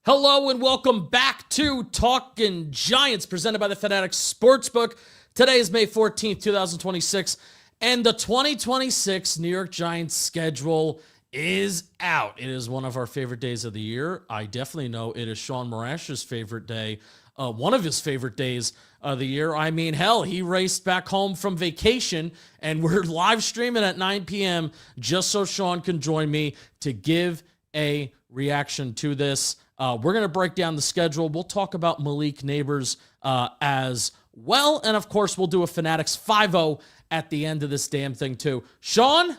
Hello and welcome back to Talkin' Giants, presented by the Fanatics Sportsbook. Today is May 14th, 2026, and the 2026 New York Giants schedule is out. It is one of our favorite days of the year. I definitely know it is Shaun Marash's favorite day, one of his favorite days of the year. I mean, hell, he raced back home from vacation, and we're live streaming at 9 p.m. just so Shaun can join me to give a reaction to this. We're going to break down the schedule. We'll talk about Malik Neighbors as well. And, of course, we'll do a Fanatics 5-0 at the end of this damn thing, too. Shaun,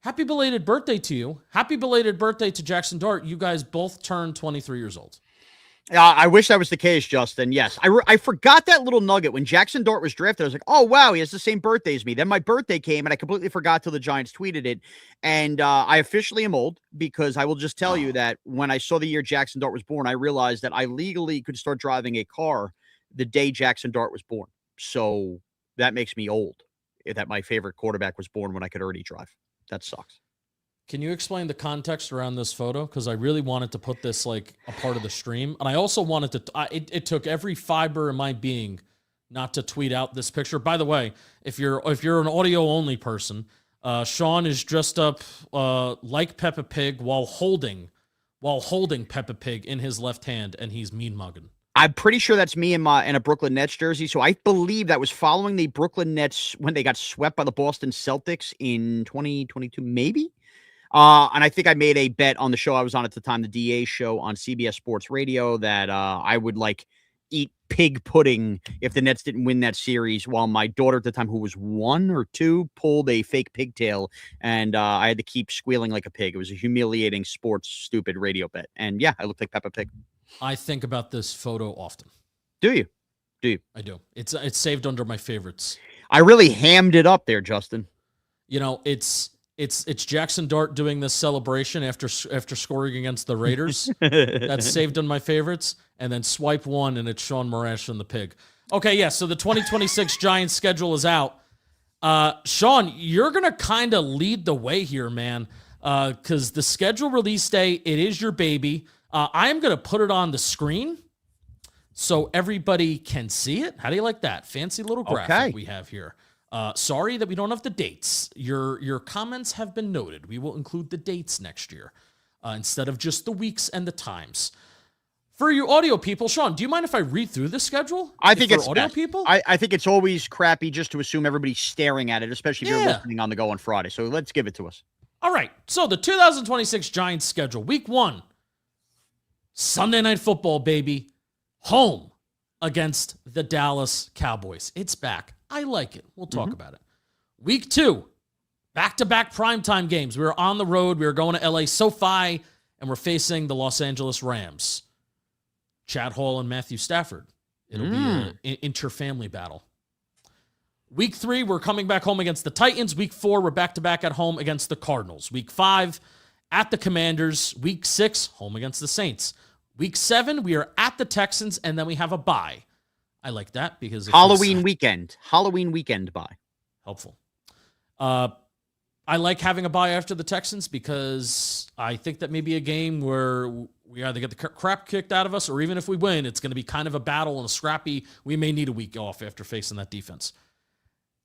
happy belated birthday to you. Happy belated birthday to Jackson Dart. You guys both turned 23 years old. I wish that was the case, Justin. Yes. I forgot that little nugget. When Jackson Dart was drafted, I was like, oh, wow, he has the same birthday as me. Then my birthday came, and I completely forgot till the Giants tweeted it. And I officially am old, because I will just tell you that when I saw the year Jackson Dart was born, I realized that I legally could start driving a car the day Jackson Dart was born. So that makes me old, that my favorite quarterback was born when I could already drive. That sucks. Can you explain the context around this photo? Because I really wanted to put this like a part of the stream. And I also wanted to, it took every fiber in my being not to tweet out this picture. By the way, if you're an audio only person, Shaun is dressed up like Peppa Pig while holding Peppa Pig in his left hand, and he's mean mugging. I'm pretty sure that's me in a Brooklyn Nets jersey. So I believe that was following the Brooklyn Nets when they got swept by the Boston Celtics in 2022, maybe. And I think I made a bet on the show I was on at the time, the DA show on CBS Sports Radio, that I would eat pig pudding if the Nets didn't win that series, while my daughter at the time, who was 1 or 2, pulled a fake pigtail, and I had to keep squealing like a pig. It was a humiliating sports stupid radio bet. And yeah, I looked like Peppa Pig. I think about this photo often. Do you? I do. It's saved under my favorites. I really hammed it up there, Justin. You know, it's Jackson Dart doing this celebration after scoring against the Raiders. That's saved on my favorites. And then swipe 1, and it's Shaun Marash and the pig. Okay, yeah, so the 2026 Giants schedule is out. Shaun, you're going to kind of lead the way here, man, because the schedule release day, it is your baby. I am going to put it on the screen so everybody can see it. How do you like that? Fancy little graphic we have here. Sorry that we don't have the dates. Your comments have been noted. We will include the dates next year instead of just the weeks and the times. For you audio people, Shaun, do you mind if I read through the schedule? I think it's audio best. people. I think it's always crappy just to assume everybody's staring at it, especially if you're listening on the go on Friday. So let's give it to us. All right. So the 2026 Giants schedule, week 1, Sunday Night Football, baby, home against the Dallas Cowboys. It's back. I like it. We'll talk about it. Week 2, back-to-back primetime games. We were on the road. We were going to LA SoFi, and we're facing the Los Angeles Rams. Chad Hall and Matthew Stafford. It'll be an inter-family battle. Week 3, we're coming back home against the Titans. Week 4, we're back-to-back at home against the Cardinals. Week 5, at the Commanders. Week 6, home against the Saints. Week 7, we are at the Texans, and then we have a bye. I like that because it's Halloween weekend bye. Helpful. I like having a bye after the Texans because I think that may be a game where we either get the crap kicked out of us, or even if we win, it's going to be kind of a battle and a scrappy. We may need a week off after facing that defense.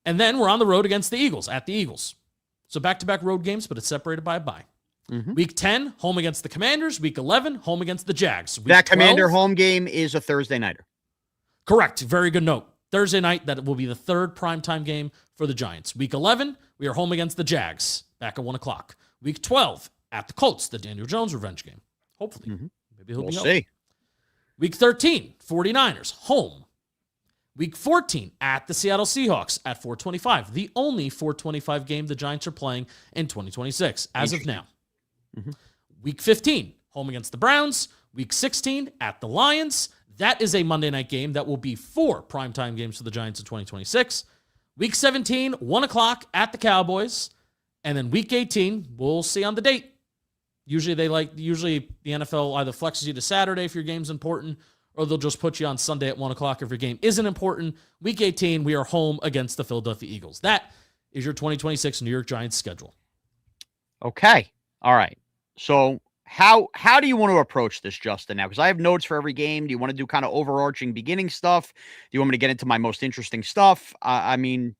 And then we're on the road against the Eagles, at the Eagles. So back-to-back road games, but it's separated by a bye. Week 10, home against the Commanders. Week 11, home against the Jags. Week that 12, Commander home game is a Thursday nighter. Correct. Very good note. Thursday night, that will be the third primetime game for the Giants. Week 11, we are home against the Jags, back at 1 o'clock. Week 12, at the Colts, the Daniel Jones revenge game. Hopefully. Maybe he'll be healthy. Week 13, 49ers, home. Week 14, at the Seattle Seahawks at 4:25. The only 4:25 game the Giants are playing in 2026, as of now. Week 15, home against the Browns. Week 16, at the Lions. That is a Monday night game. That will be 4 primetime games for the Giants in 2026. Week 17, 1 o'clock at the Cowboys. And then week 18, we'll see on the date. Usually the NFL either flexes you to Saturday if your game's important, or they'll just put you on Sunday at 1 o'clock if your game isn't important. Week 18, we are home against the Philadelphia Eagles. That is your 2026 New York Giants schedule. Okay. All right. So How do you want to approach this, Justin? Now, because I have notes for every game. Do you want to do kind of overarching beginning stuff? Do you want me to get into my most interesting stuff? I mean,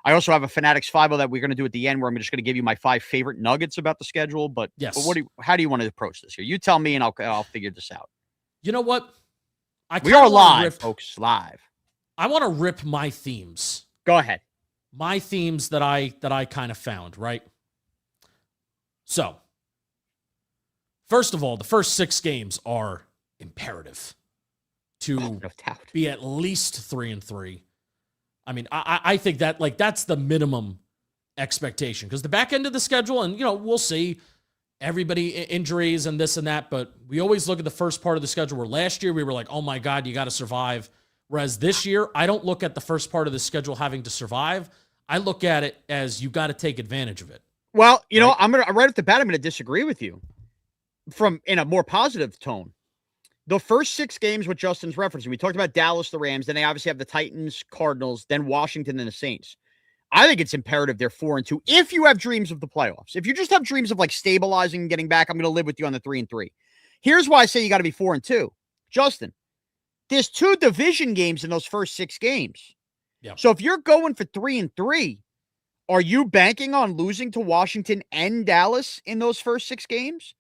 I also have a Fanatics 5 that we're going to do at the end, where I'm just going to give you my 5 favorite nuggets about the schedule. But Yes. But how do you want to approach this here? You tell me, and I'll figure this out. You know what? We are live, folks. Live. I want to rip my themes. Go ahead. My themes that I kind of found, right? So, first of all, the first 6 games are imperative to be at least 3-3. I mean, I think that that's the minimum expectation, because the back end of the schedule, and we'll see everybody injuries and this and that, but we always look at the first part of the schedule, where last year we were like, oh my God, you got to survive. Whereas this year, I don't look at the first part of the schedule having to survive. I look at it as you got to take advantage of it. Well, right? I'm going to, right off the bat, I'm going to disagree with you in a more positive tone. The first 6 games, what Justin's referencing, we talked about Dallas, the Rams, then they obviously have the Titans, Cardinals, then Washington, and the Saints. I think it's imperative they're 4-2 if you have dreams of the playoffs. If you just have dreams of stabilizing and getting back, I'm going to live with you on the 3-3. Here's why I say you got to be 4-2. Justin, there's 2 division games in those first 6 games. Yeah. So if you're going for 3-3, are you banking on losing to Washington and Dallas in those first 6 games?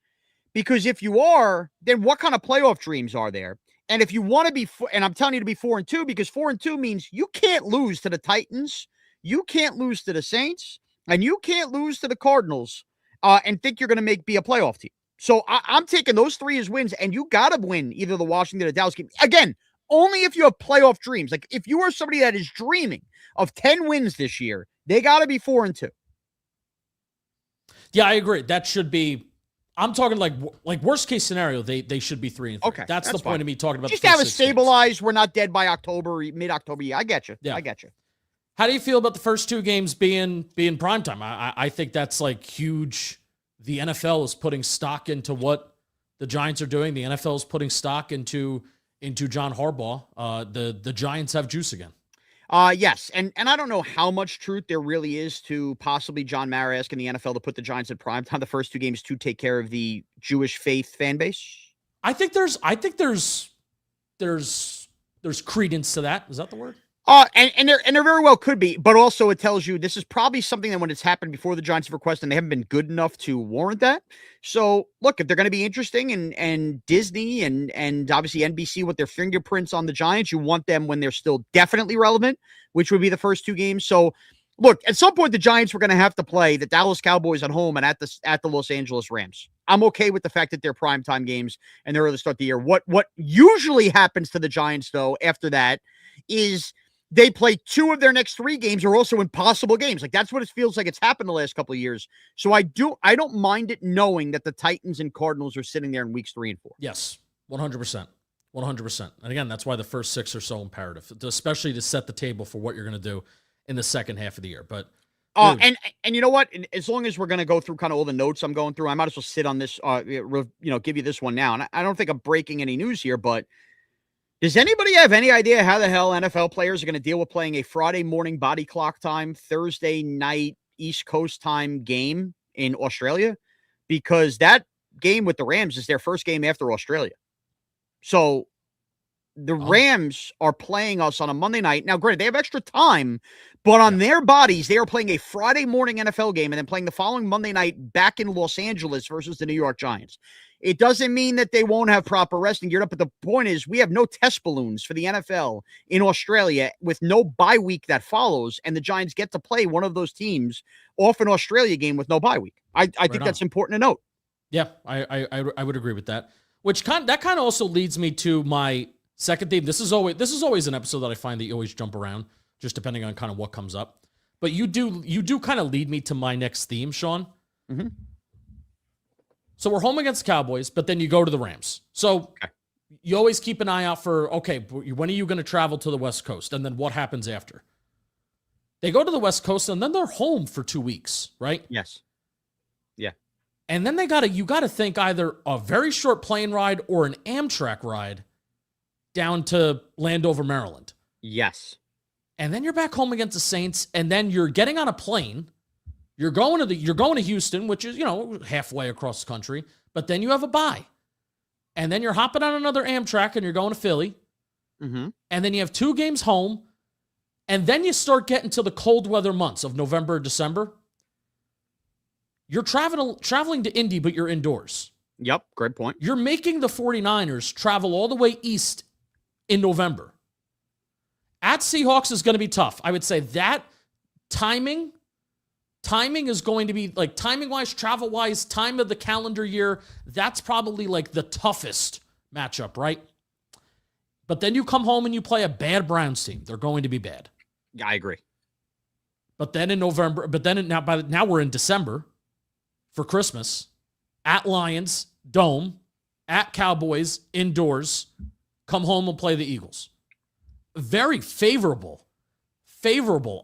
Because if you are, then what kind of playoff dreams are there? And if you want to be, and I'm telling you to be 4-2, because 4-2 means you can't lose to the Titans, you can't lose to the Saints, and you can't lose to the Cardinals and think you're going to be a playoff team. So I'm taking those 3 as wins, and you got to win either the Washington or Dallas game. Again, only if you have playoff dreams. Like, if you are somebody that is dreaming of 10 wins this year, they got to be 4-2. Yeah, I agree. That should be, I'm talking like worst case scenario, they should be 3-3. Okay, that's the point of me talking about just have it stabilized. We're not dead by October, mid-October. Yeah, I get you. Yeah. I get you. How do you feel about the first 2 games being primetime? I think that's huge. The NFL is putting stock into what the Giants are doing. The NFL is putting stock into John Harbaugh. The Giants have juice again. Yes, and I don't know how much truth there really is to possibly John Mara asking the NFL to put the Giants at primetime the first 2 games to take care of the Jewish faith fan base. I think there's credence to that. Is that the word? And there very well could be, but also it tells you this is probably something that when it's happened before the Giants have requested, and they haven't been good enough to warrant that. So look, if they're going to be interesting and Disney and obviously NBC with their fingerprints on the Giants, you want them when they're still definitely relevant, which would be the first 2 games. So look, at some point the Giants were going to have to play the Dallas Cowboys at home and at the Los Angeles Rams. I'm okay with the fact that they're primetime games and they're early start the year. What usually happens to the Giants though after that is they play 2 of their next 3 games are also impossible games. Like, that's what it feels like it's happened the last couple of years. So I don't mind it knowing that the Titans and Cardinals are sitting there in weeks 3 and 4. Yes, 100%. 100%. And again, that's why the first 6 are so imperative, especially to set the table for what you're going to do in the second half of the year. But and you know what? As long as we're going to go through kind of all the notes I'm going through, I might as well sit on this, give you this one now. And I don't think I'm breaking any news here, but does anybody have any idea how the hell NFL players are going to deal with playing a Friday morning body clock time, Thursday night East Coast time game in Australia? Because that game with the Rams is their first game after Australia. So the Rams are playing us on a Monday night. Now, granted, they have extra time, but on their bodies, they are playing a Friday morning NFL game and then playing the following Monday night back in Los Angeles versus the New York Giants. It doesn't mean that they won't have proper resting geared up, but the point is we have no test balloons for the NFL in Australia with no bye week that follows, and the Giants get to play one of those teams off an Australia game with no bye week. I think that's important to note. Yeah, I would agree with that. Which kind of also leads me to my second theme. This is always an episode that I find that you always jump around, just depending on kind of what comes up. But you do kind of lead me to my next theme, Shaun. Mm-hmm. So we're home against the Cowboys, but then you go to the Rams. So you always keep an eye out for, okay, when are you going to travel to the West Coast? And then what happens after? They go to the West Coast, and then they're home for 2 weeks, right? Yes. Yeah. And then you got to think either a very short plane ride or an Amtrak ride down to Landover, Maryland. Yes. And then you're back home against the Saints, and then you're getting on a plane. You're going to Houston, which is, halfway across the country. but then you have a bye. And then you're hopping on another Amtrak and you're going to Philly. Mm-hmm. And then you have 2 games home. And then you start getting to the cold weather months of November, December. You're traveling to Indy, but you're indoors. Yep, great point. You're making the 49ers travel all the way east in November. At Seahawks is going to be tough. I would say that timing is going to be, like, timing-wise, travel-wise, time of the calendar year, that's probably, like, the toughest matchup, right? But then you come home and you play a bad Browns team. They're going to be bad. Yeah, I agree. But then in November, now we're in December for Christmas. At Lions, Dome, at Cowboys, indoors, come home and play the Eagles. Very favorable,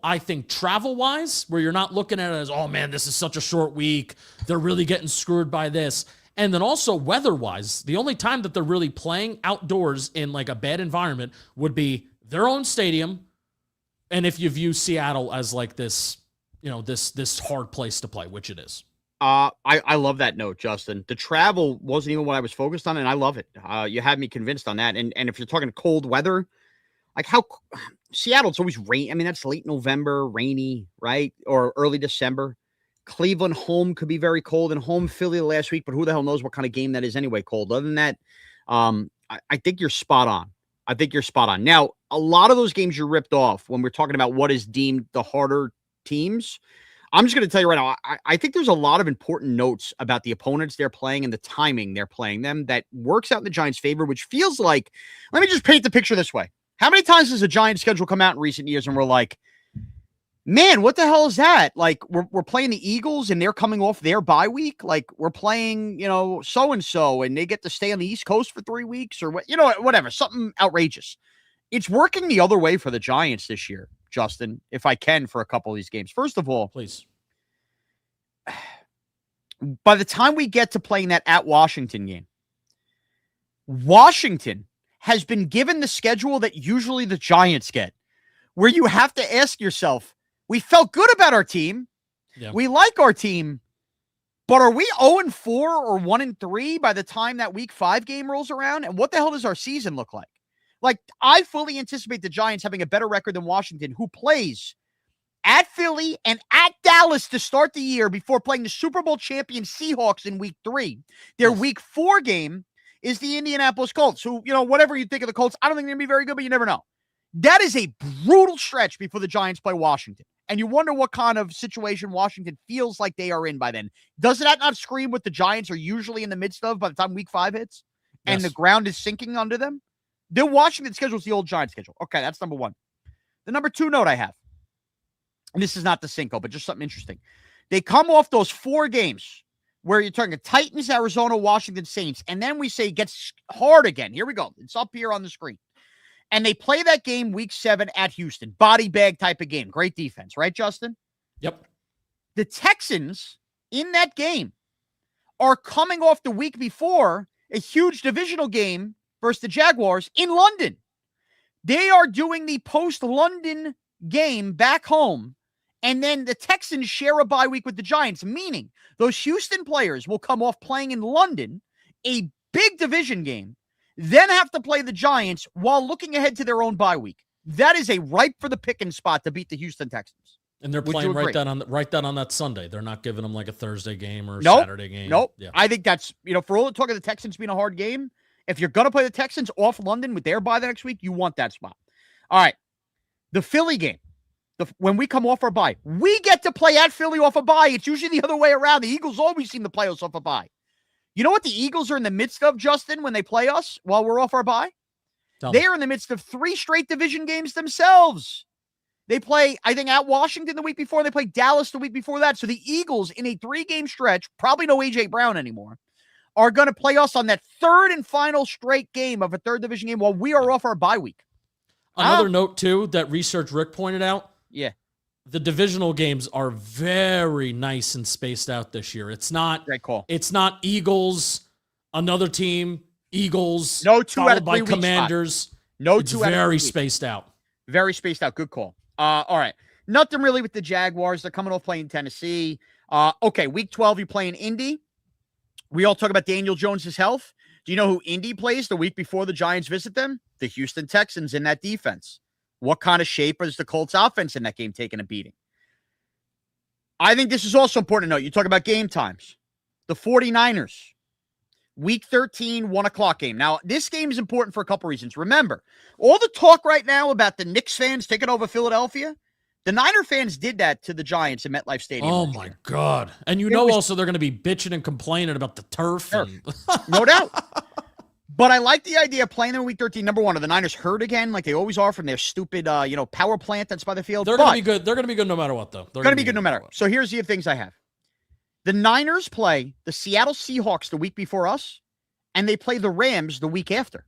I think, travel-wise, where you're not looking at it as, oh, man, this is such a short week. They're really getting screwed by this. And then also weather-wise, the only time that they're really playing outdoors in, like, a bad environment would be their own stadium, and if you view Seattle as, like, this, this hard place to play, which it is. I love that note, Justin. The travel wasn't even what I was focused on, and I love it. You had me convinced on that. And if you're talking cold weather, like how Seattle, it's always rain. I mean, that's late November, rainy, right? Or early December. Cleveland home could be very cold, and home Philly last week, but who the hell knows what kind of game that is anyway, cold. Other than that, I think you're spot on. Now, a lot of those games you ripped off when we're talking about what is deemed the harder teams, I'm just going to tell you right now, I think there's a lot of important notes about the opponents they're playing and the timing they're playing them that works out in the Giants' favor, which feels like, let me just paint the picture this way. How many times has a Giants schedule come out in recent years and we're like, man, what the hell is that? Like, we're playing the Eagles and they're coming off their bye week. Like, we're playing, so-and-so and they get to stay on the East Coast for 3 weeks or whatever, something outrageous. It's working the other way for the Giants this year, Justin, if I can, for a couple of these games. First of all, please. By the time we get to playing that at Washington game, Washington has been given the schedule that usually the Giants get, where you have to ask yourself, we felt good about our team. Yeah. We like our team, but are we 0-4 or 1-3 by the time that week 5 game rolls around? And what the hell does our season look like? Like, I fully anticipate the Giants having a better record than Washington, who plays at Philly and at Dallas to start the year before playing the Super Bowl champion Seahawks in week 3. Their week 4 game is the Indianapolis Colts, who, whatever you think of the Colts, I don't think they're going to be very good, but you never know. That is a brutal stretch before the Giants play Washington. And you wonder what kind of situation Washington feels like they are in by then. Does that not scream what the Giants are usually in the midst of by the time week 5 hits? Yes. And the ground is sinking under them? The Washington schedule is the old Giants schedule. Okay, that's number 1. The number 2 note I have, and this is not the Cinco, but just something interesting. They come off those 4 games where you're talking Titans, Arizona, Washington, Saints, and then we say it gets hard again. Here we go. It's up here on the screen. And they play that game week 7 at Houston. Body bag type of game. Great defense, right, Justin? Yep. The Texans in that game are coming off the week before a huge divisional game versus the Jaguars in London. They are doing the post-London game back home, and then the Texans share a bye week with the Giants, meaning those Houston players will come off playing in London, a big division game, then have to play the Giants while looking ahead to their own bye week. That is a ripe for the picking spot to beat the Houston Texans. And they're playing right down on that Sunday. They're not giving them like a Thursday game or a Saturday game. Nope. Yeah. I think that's, for all the talk of the Texans being a hard game, if you're going to play the Texans off London with their bye the next week, you want that spot. All right. The Philly game. When we come off our bye, we get to play at Philly off a bye. It's usually the other way around. The Eagles always seem to play us off a bye. You know what the Eagles are in the midst of, Justin, when they play us while we're off our bye? They are in the midst of 3 straight division games themselves. They play, I think, at Washington the week before. They play Dallas the week before that. So the Eagles, in a 3-game stretch, probably no A.J. Brown anymore, are going to play us on that 3rd and final straight game of a 3rd division game while we are off our bye week. Another note, too, that Research Rick pointed out. Yeah. The divisional games are very nice and spaced out this year. It's not great call. It's not Eagles, another team, Eagles, no 2 out of 3 by Commanders. No it's 2 out of 3 very spaced out. Very spaced out. Good call. All right. Nothing really with the Jaguars. They're coming off playing Tennessee. Okay, week 12, you're playing Indy. We all talk about Daniel Jones's health. Do you know who Indy plays the week before the Giants visit them? The Houston Texans in that defense. What kind of shape is the Colts offense in that game taking a beating? I think this is also important to note. You talk about game times. The 49ers, week 13, 1 o'clock game. Now, this game is important for a couple reasons. Remember, all the talk right now about the Knicks fans taking over Philadelphia, the Niner fans did that to the Giants in MetLife Stadium. Oh, my God. And also they're going to be bitching and complaining about the turf. No doubt. But I like the idea of playing them in week 13. Number one, are the Niners hurt again like they always are from their stupid power plant that's by the field? They're going to be good. They're going to be good no matter what, though. They're going to be good no matter what. So here's the things I have. The Niners play the Seattle Seahawks the week before us, and they play the Rams the week after.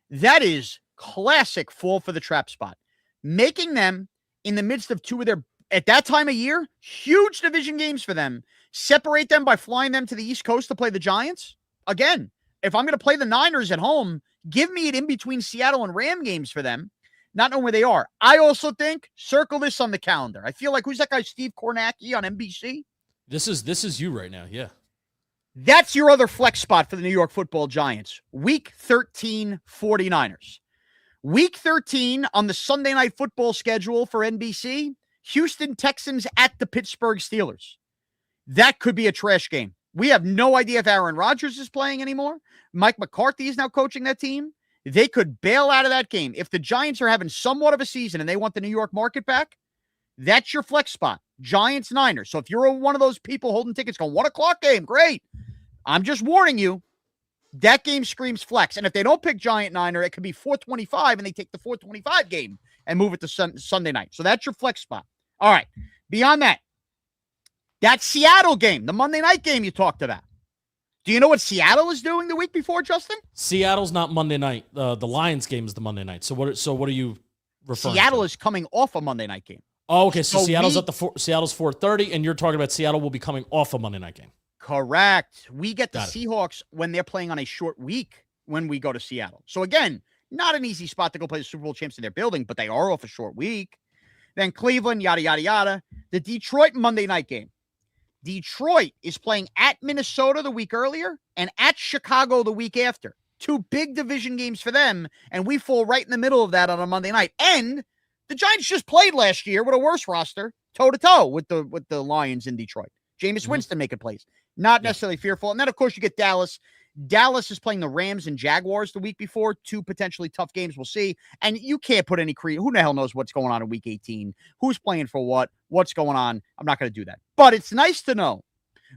That is classic fall for the trap spot. Making them in the midst of two of their, at that time of year, huge division games for them. Separate them by flying them to the East Coast to play the Giants. Again, if I'm going to play the Niners at home, give me it in between Seattle and Ram games for them, not knowing where they are. I also think, circle this on the calendar. I feel like, who's that guy, Steve Kornacki on NBC? This is you right now, yeah. That's your other flex spot for the New York Football Giants. Week 13, 49ers. Week 13 on the Sunday Night Football schedule for NBC, Houston Texans at the Pittsburgh Steelers. That could be a trash game. We have no idea if Aaron Rodgers is playing anymore. Mike McCarthy is now coaching that team. They could bail out of that game. If the Giants are having somewhat of a season and they want the New York market back, that's your flex spot. Giants, Niners. So if you're one of those people holding tickets going, 1 o'clock game, great. I'm just warning you, that game screams flex. And if they don't pick Giant Niner, it could be 425 and they take the 425 game and move it to Sunday night. So that's your flex spot. All right. Beyond that, that Seattle game, the Monday night game you talked about. Do you know what Seattle is doing the week before, Justin? Seattle's not Monday night. The Lions game is the Monday night. So what are you referring to? Seattle is coming off a Monday night game. Oh, okay. So Seattle's Seattle's 4:30, and you're talking about Seattle will be coming off a Monday night game. Correct. We get the Seahawks when they're playing on a short week when we go to Seattle. So again, not an easy spot to go play the Super Bowl champs in their building, but they are off a short week. Then Cleveland, yada, yada, yada. The Detroit Monday night game. Detroit is playing at Minnesota the week earlier and at Chicago the week after. Two big division games for them, and we fall right in the middle of that on a Monday night. And the Giants just played last year with a worse roster, toe-to-toe with the Lions in Detroit. Jameis Winston making plays. Not necessarily fearful. And then, of course, you get Dallas. Dallas is playing the Rams and Jaguars the week before. Two potentially tough games. We'll see. And you can't put any who the hell knows what's going on in week 18? Who's playing for what? What's going on? I'm not going to do that. But it's nice to know,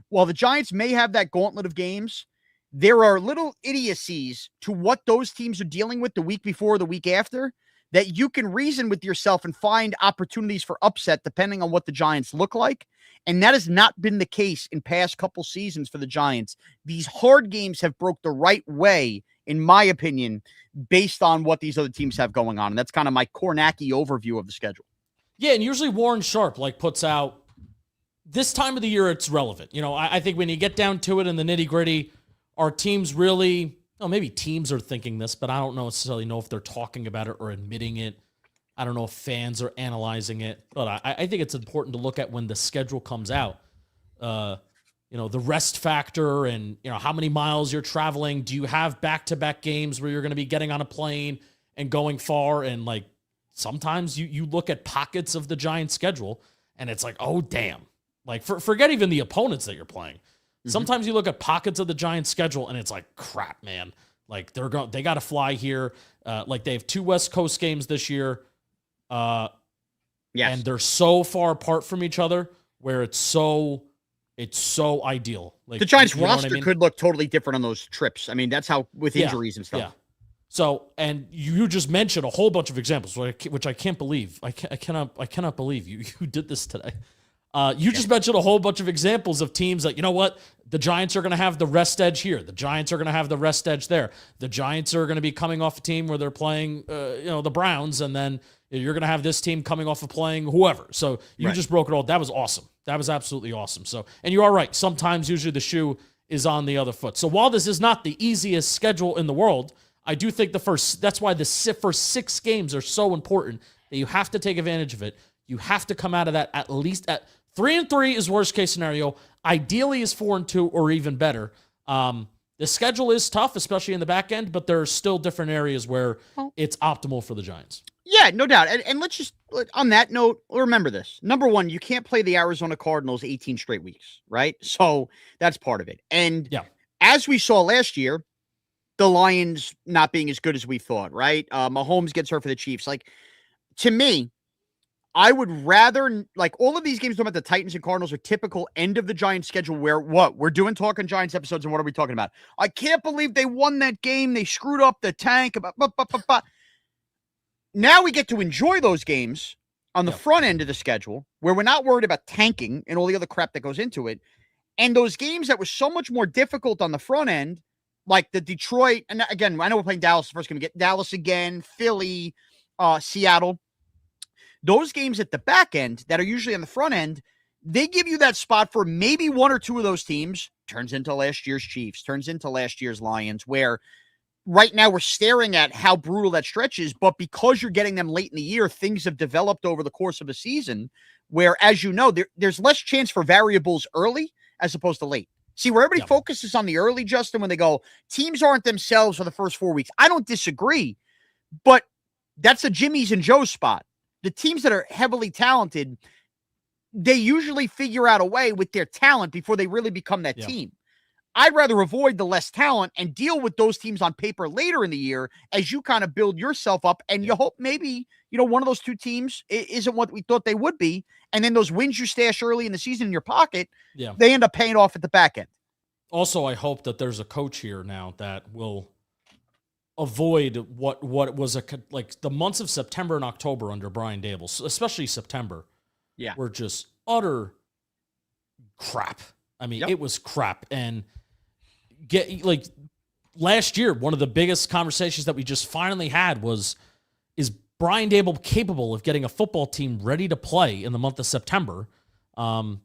while the Giants may have that gauntlet of games, there are little idiocies to what those teams are dealing with the week before, the week after, that you can reason with yourself and find opportunities for upset depending on what the Giants look like. And that has not been the case in past couple seasons for the Giants. These hard games have broke the right way, in my opinion, based on what these other teams have going on. And that's kind of my Kornacki overview of the schedule. Yeah, and usually Warren Sharp puts out this time of the year it's relevant. I think when you get down to it in the nitty-gritty, are teams really, maybe teams are thinking this, but I don't necessarily know if they're talking about it or admitting it. I don't know if fans are analyzing it, but I think it's important to look at when the schedule comes out. The rest factor and, how many miles you're traveling. Do you have back-to-back games where you're going to be getting on a plane and going far? And sometimes you look at pockets of the Giants schedule and it's like, oh, damn. Forget even the opponents that you're playing. Mm-hmm. Sometimes you look at pockets of the Giants schedule and it's like, crap, man. They got to fly here. They have 2 West Coast games this year. Yes. And they're so far apart from each other where it's so ideal. The Giants roster could look totally different on those trips. I mean, that's how with injuries and stuff. Yeah. So, and you just mentioned a whole bunch of examples, which I can't believe. I cannot believe you did this today. You just mentioned a whole bunch of examples of teams that, you know what, the Giants are going to have the rest edge here. The Giants are going to have the rest edge there. The Giants are going to be coming off a team where they're playing, the Browns, and then you're going to have this team coming off of playing whoever. So you just broke it all. That was awesome. That was absolutely awesome. So, and you are right. Sometimes usually the shoe is on the other foot. So while this is not the easiest schedule in the world, I do think that's why the first 6 games are so important that you have to take advantage of it. You have to come out of that at least at 3-3 is worst case scenario. Ideally is 4-2 or even better. The schedule is tough, especially in the back end, but there are still different areas where it's optimal for the Giants. Yeah, no doubt. And let's just, on that note, remember this. Number one, you can't play the Arizona Cardinals 18 straight weeks, right? So that's part of it. And as we saw last year, the Lions not being as good as we thought, right? Mahomes gets hurt for the Chiefs. Like, to me, I would rather, like, all of these games talking about the Titans and Cardinals are typical end of the Giants schedule where we're doing Talking Giants episodes, and what are we talking about? I can't believe they won that game. They screwed up the tank. Now we get to enjoy those games on the front end of the schedule where we're not worried about tanking and all the other crap that goes into it. And those games that were so much more difficult on the front end, like the Detroit, and again, I know we're playing Dallas first, going to get Dallas again, Philly, Seattle. Those games at the back end that are usually on the front end, they give you that spot for maybe one or two of those teams. Turns into last year's Chiefs, turns into last year's Lions, where right now we're staring at how brutal that stretch is. But because you're getting them late in the year, things have developed over the course of a season where, as you know, there's less chance for variables early as opposed to late. See, where everybody focuses on the early, Justin, when they go, teams aren't themselves for the first 4 weeks. I don't disagree, but that's a Jimmy's and Joe's spot. The teams that are heavily talented, they usually figure out a way with their talent before they really become that team. I'd rather avoid the less talent and deal with those teams on paper later in the year as you kind of build yourself up, and you hope maybe, one of those two teams isn't what we thought they would be. And then those wins you stash early in the season in your pocket, they end up paying off at the back end. Also, I hope that there's a coach here now that will avoid what was like the months of September and October under Brian Daboll, especially September, were just utter crap. I mean, it was crap. And last year, one of the biggest conversations that we just finally had was, is Brian Daboll capable of getting a football team ready to play in the month of September? And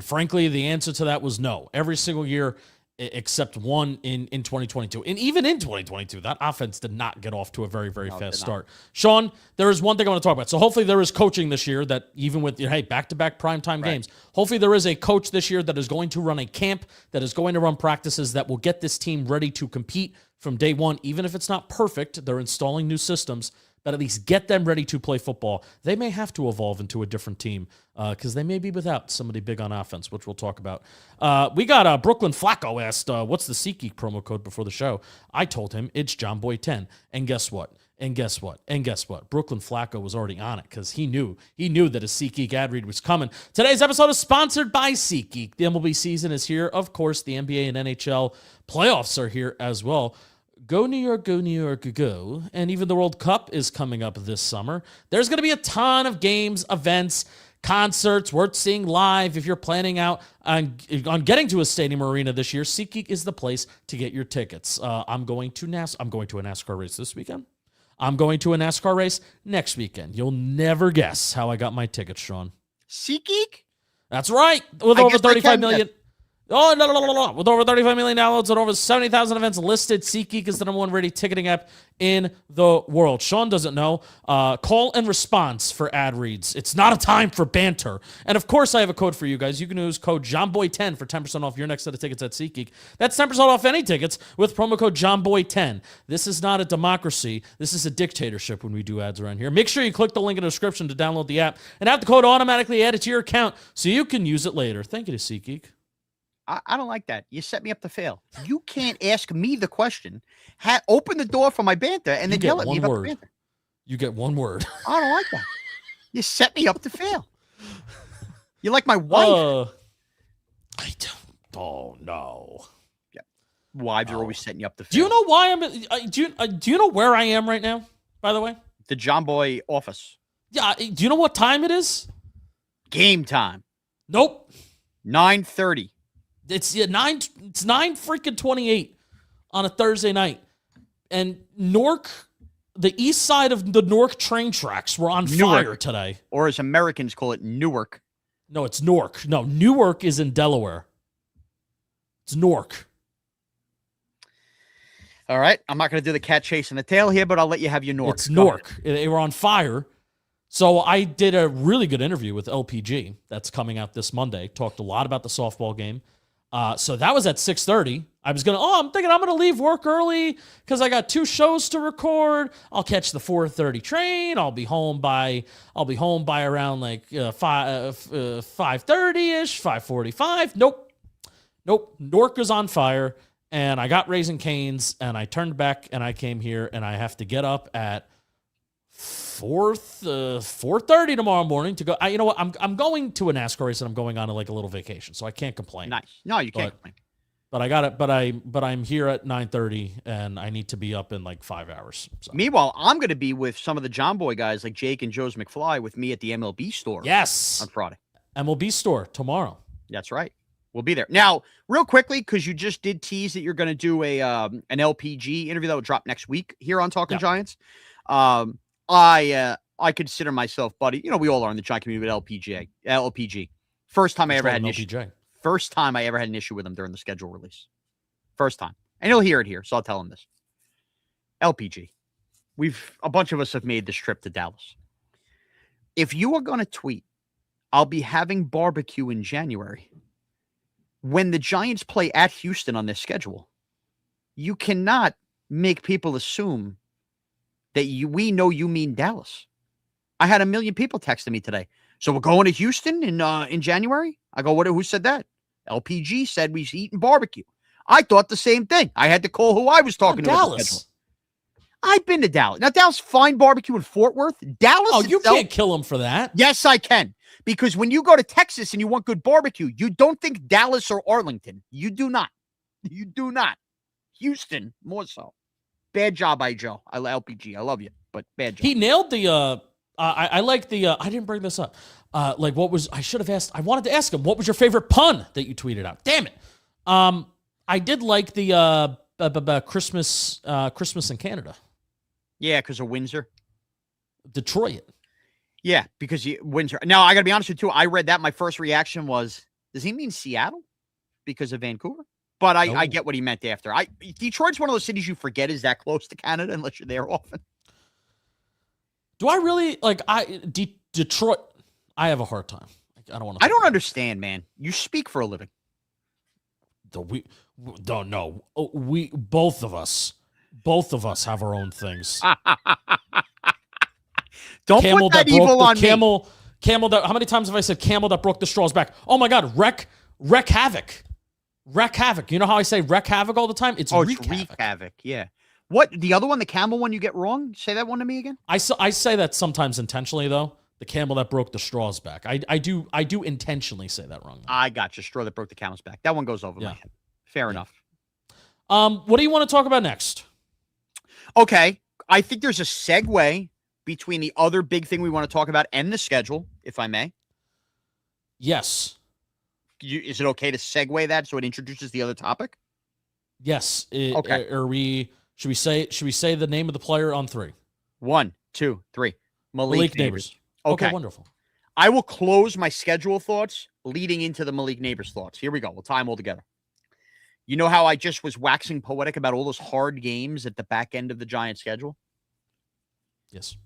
frankly, the answer to that was no. Every single year, except one in 2022. And even in 2022, that offense did not get off to a very, very fast start. Shaun, there is one thing I want to talk about. So hopefully there is coaching this year that even with, back-to-back primetime games, hopefully there is a coach this year that is going to run a camp, that is going to run practices that will get this team ready to compete from day one. Even if it's not perfect, they're installing new systems, but at least get them ready to play football. They may have to evolve into a different team because they may be without somebody big on offense, which we'll talk about. We got Brooklyn Flacco asked, what's the SeatGeek promo code before the show? I told him it's Jomboy10. And guess what? Brooklyn Flacco was already on it because he knew that a SeatGeek ad read was coming. Today's episode is sponsored by SeatGeek. The MLB season is here. Of course, the NBA and NHL playoffs are here as well. Go New York, go. And even the World Cup is coming up this summer. There's going to be a ton of games, events, concerts worth seeing live. If you're planning out on getting to a stadium or arena this year, SeatGeek is the place to get your tickets. I'm going to a NASCAR race this weekend. I'm going to a NASCAR race next weekend. You'll never guess how I got my tickets, Shaun. SeatGeek? That's right. With over 35 million. Oh, no. With over 35 million downloads and over 70,000 events listed, SeatGeek is the #1 rated ticketing app in the world. Shaun doesn't know. Call and response for ad reads. It's not a time for banter. And of course, I have a code for you guys. You can use code JOMBOY10 for 10% off your next set of tickets at SeatGeek. That's 10% off any tickets with promo code JOMBOY10. This is not a democracy. This is a dictatorship when we do ads around here. Make sure you click the link in the description to download the app and have the code automatically added to your account so you can use it later. Thank you to SeatGeek. I don't like that. You set me up to fail. You can't ask me the question, open the door for my banter, and then yell at me about the banter. You get one word. I don't like that. You set me up to fail. You're like my wife. I don't. Oh, no. Yeah. Wives are always setting you up to fail. Do you know why I'm... do you know where I am right now, by the way? The Jomboy office. Yeah. Do you know what time it is? Game time. Nope. 9:30. It's 9 freaking 28 on a Thursday night. And Newark, the east side of the Newark train tracks were on fire today. Or as Americans call it, Newark. No, it's Newark. No, Newark is in Delaware. It's Newark. All right. I'm not going to do the cat chasing the tail here, but I'll let you have your Newark. It's Newark. They were on fire. So I did a really good interview with LPG that's coming out this Monday. Talked a lot about the softball game. So that was at 6:30. I'm thinking I'm going to leave work early because I got 2 shows to record. I'll catch the 4:30 train. I'll be home by around like 5:30ish, 5:45. Nope. Newark was on fire, and I got Raising Cane's, and I turned back, and I came here, and I have to get up at 4:30 tomorrow morning to go. You know what? I'm going to a NASCAR race, and I'm going on a little vacation, so I can't complain. Nice. No, you can't complain. But I got it. But I'm here at 9:30, and I need to be up in like 5 hours. So. Meanwhile, I'm going to be with some of the Jomboy guys like Jake and Joe's McFly with me at the MLB store. Yes, on Friday. MLB store tomorrow. That's right. We'll be there. Now, real quickly, because you just did tease that you're going to do an LPG interview that will drop next week here on Talking Giants. I consider myself, buddy. You know, we all are in the Giant community with LPG. First time I ever had an issue. First time I ever had an issue with him during the schedule release. First time. And he'll hear it here, so I'll tell him this. LPG. A bunch of us have made this trip to Dallas. If you are going to tweet, I'll be having barbecue in January, when the Giants play at Houston on their schedule, you cannot make people assume that we know you mean Dallas. I had 1 million people texting me today. So we're going to Houston in January? I go, who said that? LPG said we're eating barbecue. I thought the same thing. I had to call who I was talking to. Dallas. I've been to Dallas. Now, Dallas, fine barbecue in Fort Worth. Dallas. Oh, you can't kill him for that. Yes, I can. Because when you go to Texas and you want good barbecue, you don't think Dallas or Arlington. You do not. You do not. Houston, more so. Bad job by Joe. LPG. I love you, but bad job. He nailed the I like the I didn't bring this up. I should have asked. I wanted to ask him, what was your favorite pun that you tweeted out? Damn it. I did like the Christmas in Canada. Yeah, because of Windsor. Detroit. Yeah, because Windsor. Now, I got to be honest with you, too. I read that. My first reaction was, does he mean Seattle? Because of Vancouver? But I get what he meant after. Detroit's one of those cities you forget is that close to Canada unless you're there often. Do I really Detroit? I have a hard time. I don't want to. I don't understand, man. You speak for a living. We don't know. We both of us have our own things. Don't put that evil on me. Camel that. How many times have I said camel that broke the straw's back? Oh my God, wreck havoc. Wreck havoc. You know how I say wreck havoc all the time? It's wreak havoc. Yeah. What the other one? The camel one you get wrong? Say that one to me again. I say that sometimes intentionally though. The camel that broke the straw's back. I do intentionally say that wrong. I got you. Straw that broke the camel's back. That one goes over my head. Fair enough. What do you want to talk about next? Okay. I think there's a segue between the other big thing we want to talk about and the schedule, if I may. Yes. Is it okay to segue that so it introduces the other topic? Yes. Okay. Should we say the name of the player on 3? 1, 2, 3. Malik Neighbors. Okay, wonderful. I will close my schedule thoughts leading into the Malik Neighbors thoughts. Here we go. We'll tie them all together. You know how I just was waxing poetic about all those hard games at the back end of the Giants schedule? Yes.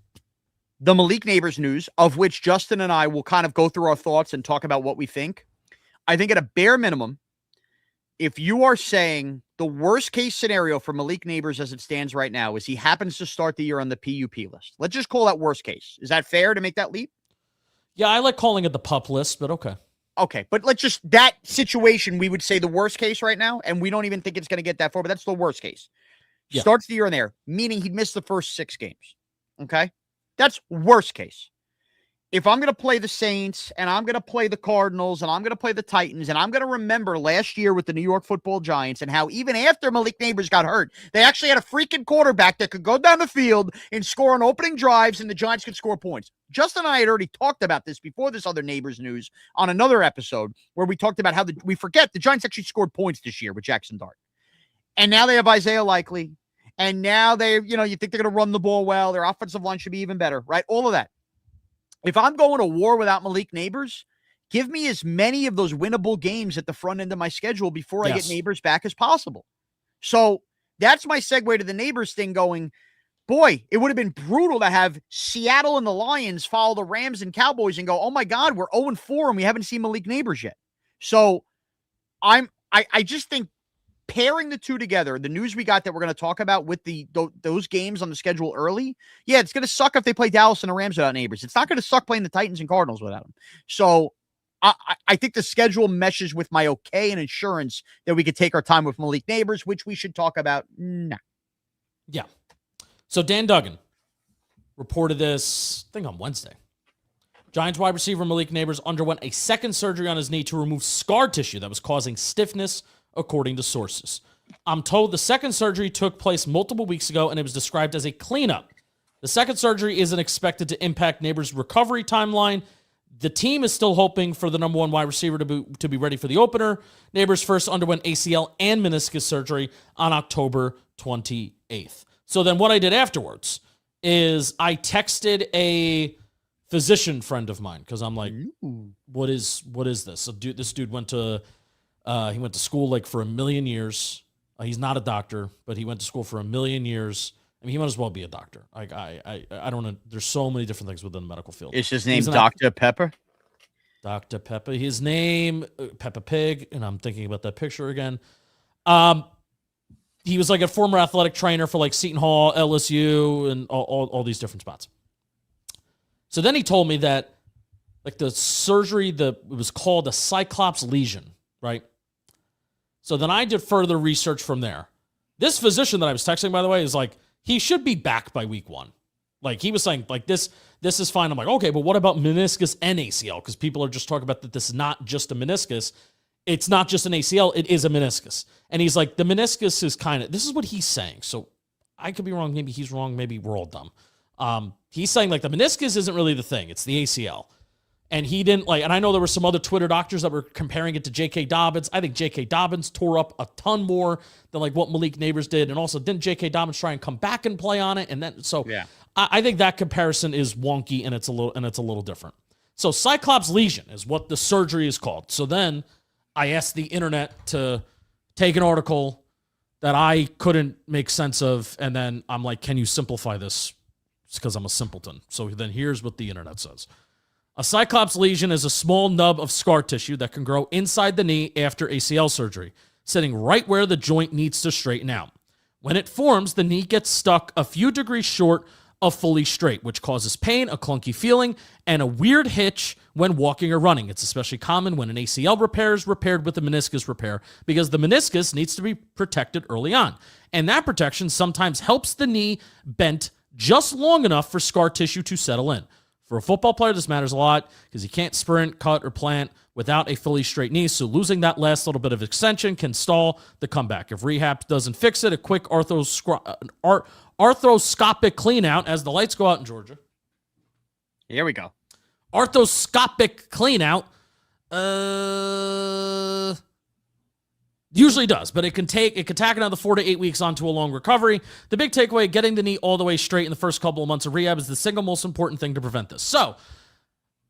The Malik Neighbors news, of which Justin and I will kind of go through our thoughts and talk about what we think. I think at a bare minimum, if you are saying the worst case scenario for Malik Neighbors as it stands right now is he happens to start the year on the PUP list. Let's just call that worst case. Is that fair to make that leap? Yeah, I like calling it the PUP list, but okay. Okay, but let's just, that situation, we would say the worst case right now, and we don't even think it's going to get that far, but that's the worst case. Yeah. Starts the year in there, meaning he'd miss the first 6 games. Okay? That's worst case. If I'm going to play the Saints, and I'm going to play the Cardinals, and I'm going to play the Titans, and I'm going to remember last year with the New York Football Giants and how even after Malik Neighbors got hurt, they actually had a freaking quarterback that could go down the field and score on opening drives, and the Giants could score points. Justin and I had already talked about this before this other Neighbors news on another episode where we talked about how we forget the Giants actually scored points this year with Jackson Dart. And now they have Isaiah Likely, and now you think they're going to run the ball well. Their offensive line should be even better, right? All of that. If I'm going to war without Malik Neighbors, give me as many of those winnable games at the front end of my schedule before I get Neighbors back as possible. So that's my segue to the Neighbors thing going, boy, it would have been brutal to have Seattle and the Lions follow the Rams and Cowboys and go, oh my God, we're 0-4 and we haven't seen Malik Neighbors yet. So I just think pairing the two together, the news we got that we're going to talk about with those games on the schedule early, yeah, it's going to suck if they play Dallas and the Rams without Neighbors. It's not going to suck playing the Titans and Cardinals without them. So I think the schedule meshes with my okay and insurance that we could take our time with Malik Neighbors, which we should talk about now. Yeah. So Dan Duggan reported this, I think on Wednesday. Giants wide receiver Malik Neighbors underwent a second surgery on his knee to remove scar tissue that was causing stiffness, according to sources. I'm told the second surgery took place multiple weeks ago, and it was described as a cleanup. The second surgery isn't expected to impact Neighbors' recovery timeline. The team is still hoping for the number one wide receiver to be ready for the opener. Neighbors first underwent ACL and meniscus surgery on October 28th. So then what I did afterwards is I texted a physician friend of mine because I'm like, what is this? So this dude went to school like for 1,000,000 years. He's not a doctor, but he went to school for 1,000,000 years. I mean, he might as well be a doctor. Like I don't know. There's so many different things within the medical field. Is his name Dr. Pepper? Dr. Pepper. His name, Peppa Pig, and I'm thinking about that picture again. He was like a former athletic trainer for like Seton Hall, LSU, and all these different spots. So then he told me that like the surgery, it was called a cyclops lesion, right? So then I did further research from there. This physician that I was texting, by the way, is like, he should be back by week 1. Like he was saying, like this is fine. I'm like, okay, but what about meniscus and ACL? Because people are just talking about that this is not just a meniscus. It's not just an ACL. It is a meniscus. And he's like, the meniscus is this is what he's saying. So I could be wrong. Maybe he's wrong. Maybe we're all dumb. He's saying like the meniscus isn't really the thing. It's the ACL. And he didn't and I know there were some other Twitter doctors that were comparing it to J.K. Dobbins. I think J.K. Dobbins tore up a ton more than like what Malik Neighbors did. And also didn't J.K. Dobbins try and come back and play on it? And then, so yeah. I think that comparison is wonky and it's a little different. So cyclops lesion is what the surgery is called. So then I asked the internet to take an article that I couldn't make sense of. And then I'm like, can you simplify this? It's because I'm a simpleton. So then here's what the internet says. A cyclops lesion is a small nub of scar tissue that can grow inside the knee after ACL surgery, sitting right where the joint needs to straighten out. When it forms, the knee gets stuck a few degrees short of fully straight, which causes pain, a clunky feeling, and a weird hitch when walking or running. It's especially common when an ACL repair is repaired with a meniscus repair because the meniscus needs to be protected early on. And that protection sometimes helps the knee bend just long enough for scar tissue to settle in. For a football player, this matters a lot because you can't sprint, cut, or plant without a fully straight knee, so losing that last little bit of extension can stall the comeback. If rehab doesn't fix it, a quick arthroscopic clean-out, as the lights go out in Georgia. Here we go. Arthroscopic clean-out usually does, but it can tack another 4 to 8 weeks onto a long recovery. The big takeaway, getting the knee all the way straight in the first couple of months of rehab is the single most important thing to prevent this. So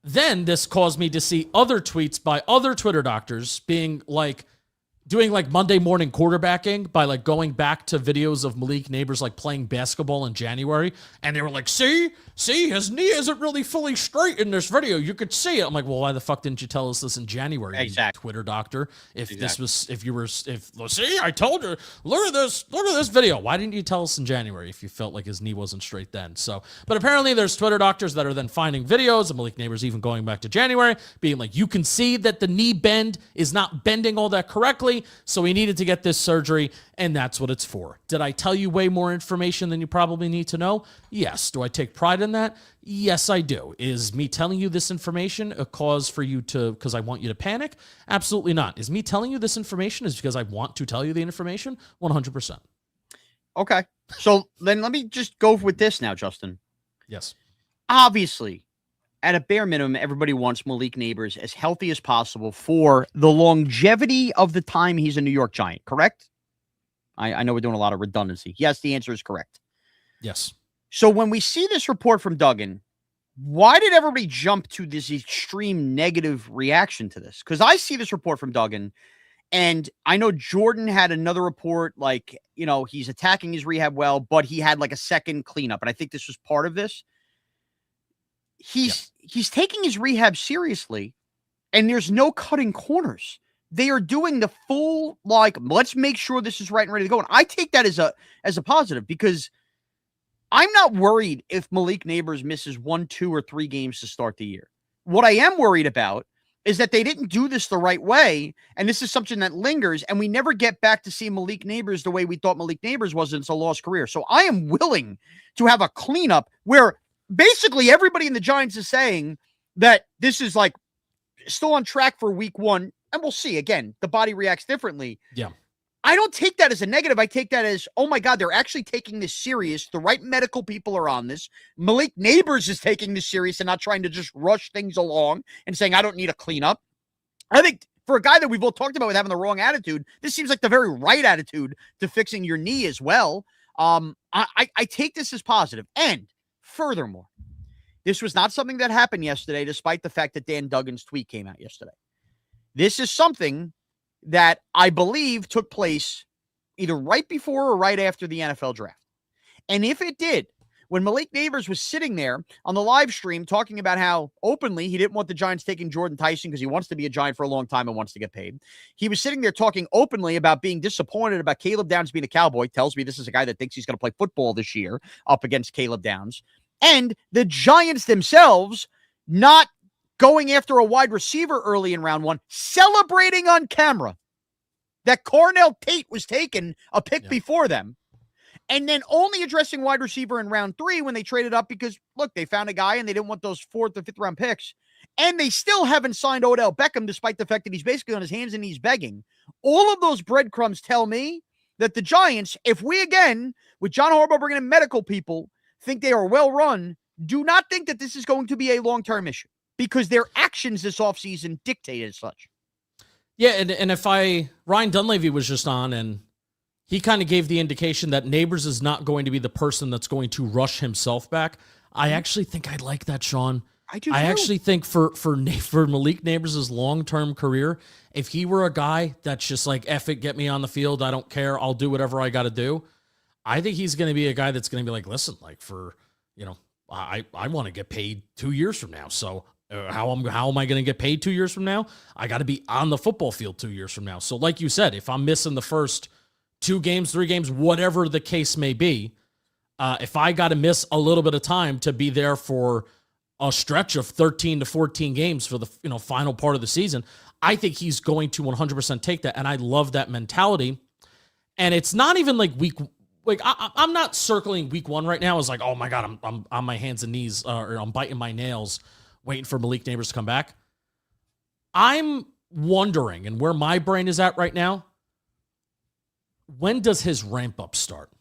then this caused me to see other tweets by other Twitter doctors being like, doing like Monday morning quarterbacking by like going back to videos of Malik Neighbors like playing basketball in January. And they were like, see, his knee isn't really fully straight in this video. You could see it. I'm like, well, why the fuck didn't you tell us this in January? Exactly. Twitter doctor. See, I told you, look at this video. Why didn't you tell us in January if you felt like his knee wasn't straight then? So, but apparently there's Twitter doctors that are then finding videos of Malik Neighbors even going back to January being like, you can see that the knee bend is not bending all that correctly. So he needed to get this surgery, and that's what it's for. Did I tell you way more information than you probably need to know? Yes. Do I take pride in that? Yes, I do. Is me telling you this information a cause for you because I want you to panic? Absolutely not. Is me telling you this information is because I want to tell you the information? 100%. Okay. So then let me just go with this now, Justin. Yes. Obviously, at a bare minimum, everybody wants Malik Neighbors as healthy as possible for the longevity of the time he's a New York Giant, correct? I know we're doing a lot of redundancy. Yes, the answer is correct. Yes. So when we see this report from Duggan, why did everybody jump to this extreme negative reaction to this? Because I see this report from Duggan, and I know Jordan had another report, like, you know, he's attacking his rehab well, but he had like a second cleanup, and I think this was part of this. He's taking his rehab seriously, and there's no cutting corners. they are doing the full, like, let's make sure this is right and ready to go. And I take that as a positive, because I'm not worried if Malik Neighbors misses 1, 2, or 3 games to start the year. What I am worried about is that they didn't do this the right way, and this is something that lingers, and we never get back to see Malik Neighbors the way we thought Malik Neighbors was in his lost career. So I am willing to have a cleanup where basically everybody in the Giants is saying that this is like still on track for week 1, and we'll see. Again, the body reacts differently. Yeah. I don't take that as a negative. I take that as, oh my God, they're actually taking this serious. The right medical people are on this. Malik Neighbors is taking this serious and not trying to just rush things along and saying, I don't need a cleanup. I think for a guy that we've all talked about with having the wrong attitude, this seems like the very right attitude to fixing your knee as well. I take this as positive. And furthermore, this was not something that happened yesterday, despite the fact that Dan Duggan's tweet came out yesterday. This is something that I believe took place either right before or right after the NFL draft. And if it did, when Malik Neighbors was sitting there on the live stream talking about how openly he didn't want the Giants taking Jordan Tyson because he wants to be a Giant for a long time and wants to get paid. He was sitting there talking openly about being disappointed about Caleb Downs being a Cowboy. Tells me this is a guy that thinks he's going to play football this year up against Caleb Downs. And the Giants themselves not going after a wide receiver early in round 1, celebrating on camera that Cornell Tate was taken a pick before them, and then only addressing wide receiver in round 3 when they traded up because, look, they found a guy and they didn't want those 4th or 5th round picks. And they still haven't signed Odell Beckham, despite the fact that he's basically on his hands and knees begging. All of those breadcrumbs tell me that the Giants, if we again, with John Harbaugh bringing in medical people, think they are well run, do not think that this is going to be a long-term issue, because their actions this offseason dictate as such. Yeah, and if Ryan Dunleavy was just on, and he kind of gave the indication that Neighbors is not going to be the person that's going to rush himself back. I actually think I'd like that, Shaun. I do. I actually think for Malik Neighbors' long-term career, if he were a guy that's just like, F it, get me on the field, I don't care, I'll do whatever I got to do, I think he's going to be a guy that's going to be like, listen, like I want to get paid 2 years from now, so how am I going to get paid 2 years from now? I got to be on the football field 2 years from now. So like you said, if I'm missing the first 2 games, 3 games, whatever the case may be, if I got to miss a little bit of time to be there for a stretch of 13 to 14 games for the final part of the season, I think he's going to 100% take that. And I love that mentality. And it's not even like I'm not circling week 1 right now as like, oh my God, I'm on my hands and knees, or I'm biting my nails waiting for Malik Neighbors to come back. I'm wondering, and where my brain is at right now, when does his ramp up start?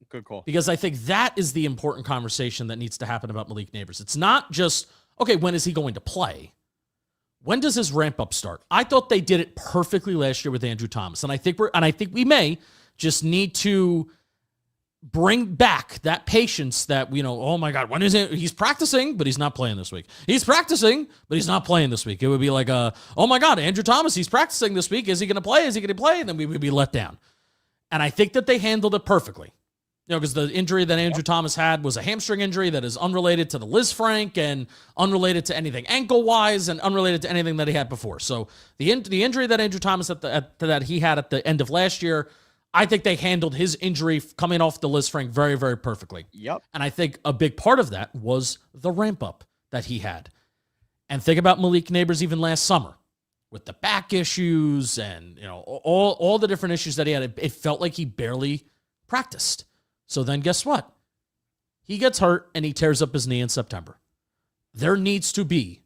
Good call. Because I think that is the important conversation that needs to happen about Malik Neighbors. It's not just, okay, when is he going to play? When does his ramp up start? I thought they did it perfectly last year with Andrew Thomas, and I think we may just need to bring back that patience that, oh my God, when is it? He's practicing, but he's not playing this week. He's practicing, but he's not playing this week. It would be like, oh my God, Andrew Thomas, he's practicing this week. Is he going to play? Is he going to play? And then we would be let down. And I think that they handled it perfectly. Because the injury that Andrew Thomas had was a hamstring injury that is unrelated to the Liz Frank and unrelated to anything ankle-wise and unrelated to anything that he had before. So the injury that Andrew Thomas that he had at the end of last year, I think they handled his injury coming off the Liz Frank very, very perfectly. Yep. And I think a big part of that was the ramp-up that he had. And think about Malik Neighbors even last summer with the back issues and all the different issues that he had. It felt like he barely practiced. So then guess what? He gets hurt and he tears up his knee in September. There needs to be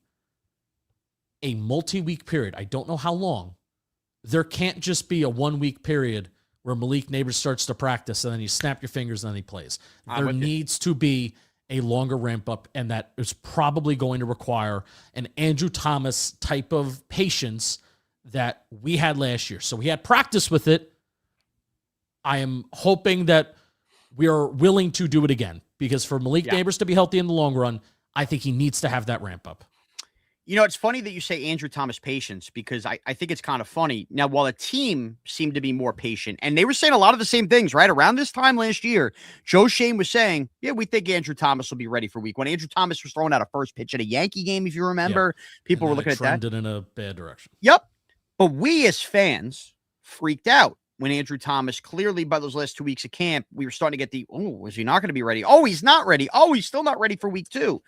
a multi-week period. I don't know how long. There can't just be a 1 week period where Malik Neighbors starts to practice and then you snap your fingers and then he plays. There needs to be a longer ramp up, and that is probably going to require an Andrew Thomas type of patience that we had last year. So we had practice with it. I am hoping that we are willing to do it again, because for Malik Neighbors to be healthy in the long run, I think he needs to have that ramp up. It's funny that you say Andrew Thomas patience, because I think it's kind of funny. Now, while the team seemed to be more patient, and they were saying a lot of the same things, right? Around this time last year, Joe Shane was saying, yeah, we think Andrew Thomas will be ready for week 1. Andrew Thomas was throwing out a first pitch at a Yankee game, if you remember. People were looking at that. Trended in a bad direction. Yep. But we as fans freaked out when Andrew Thomas, clearly by those last 2 weeks of camp, we were starting to get is he not going to be ready? Oh, he's not ready. Oh, he's still not ready for week 2.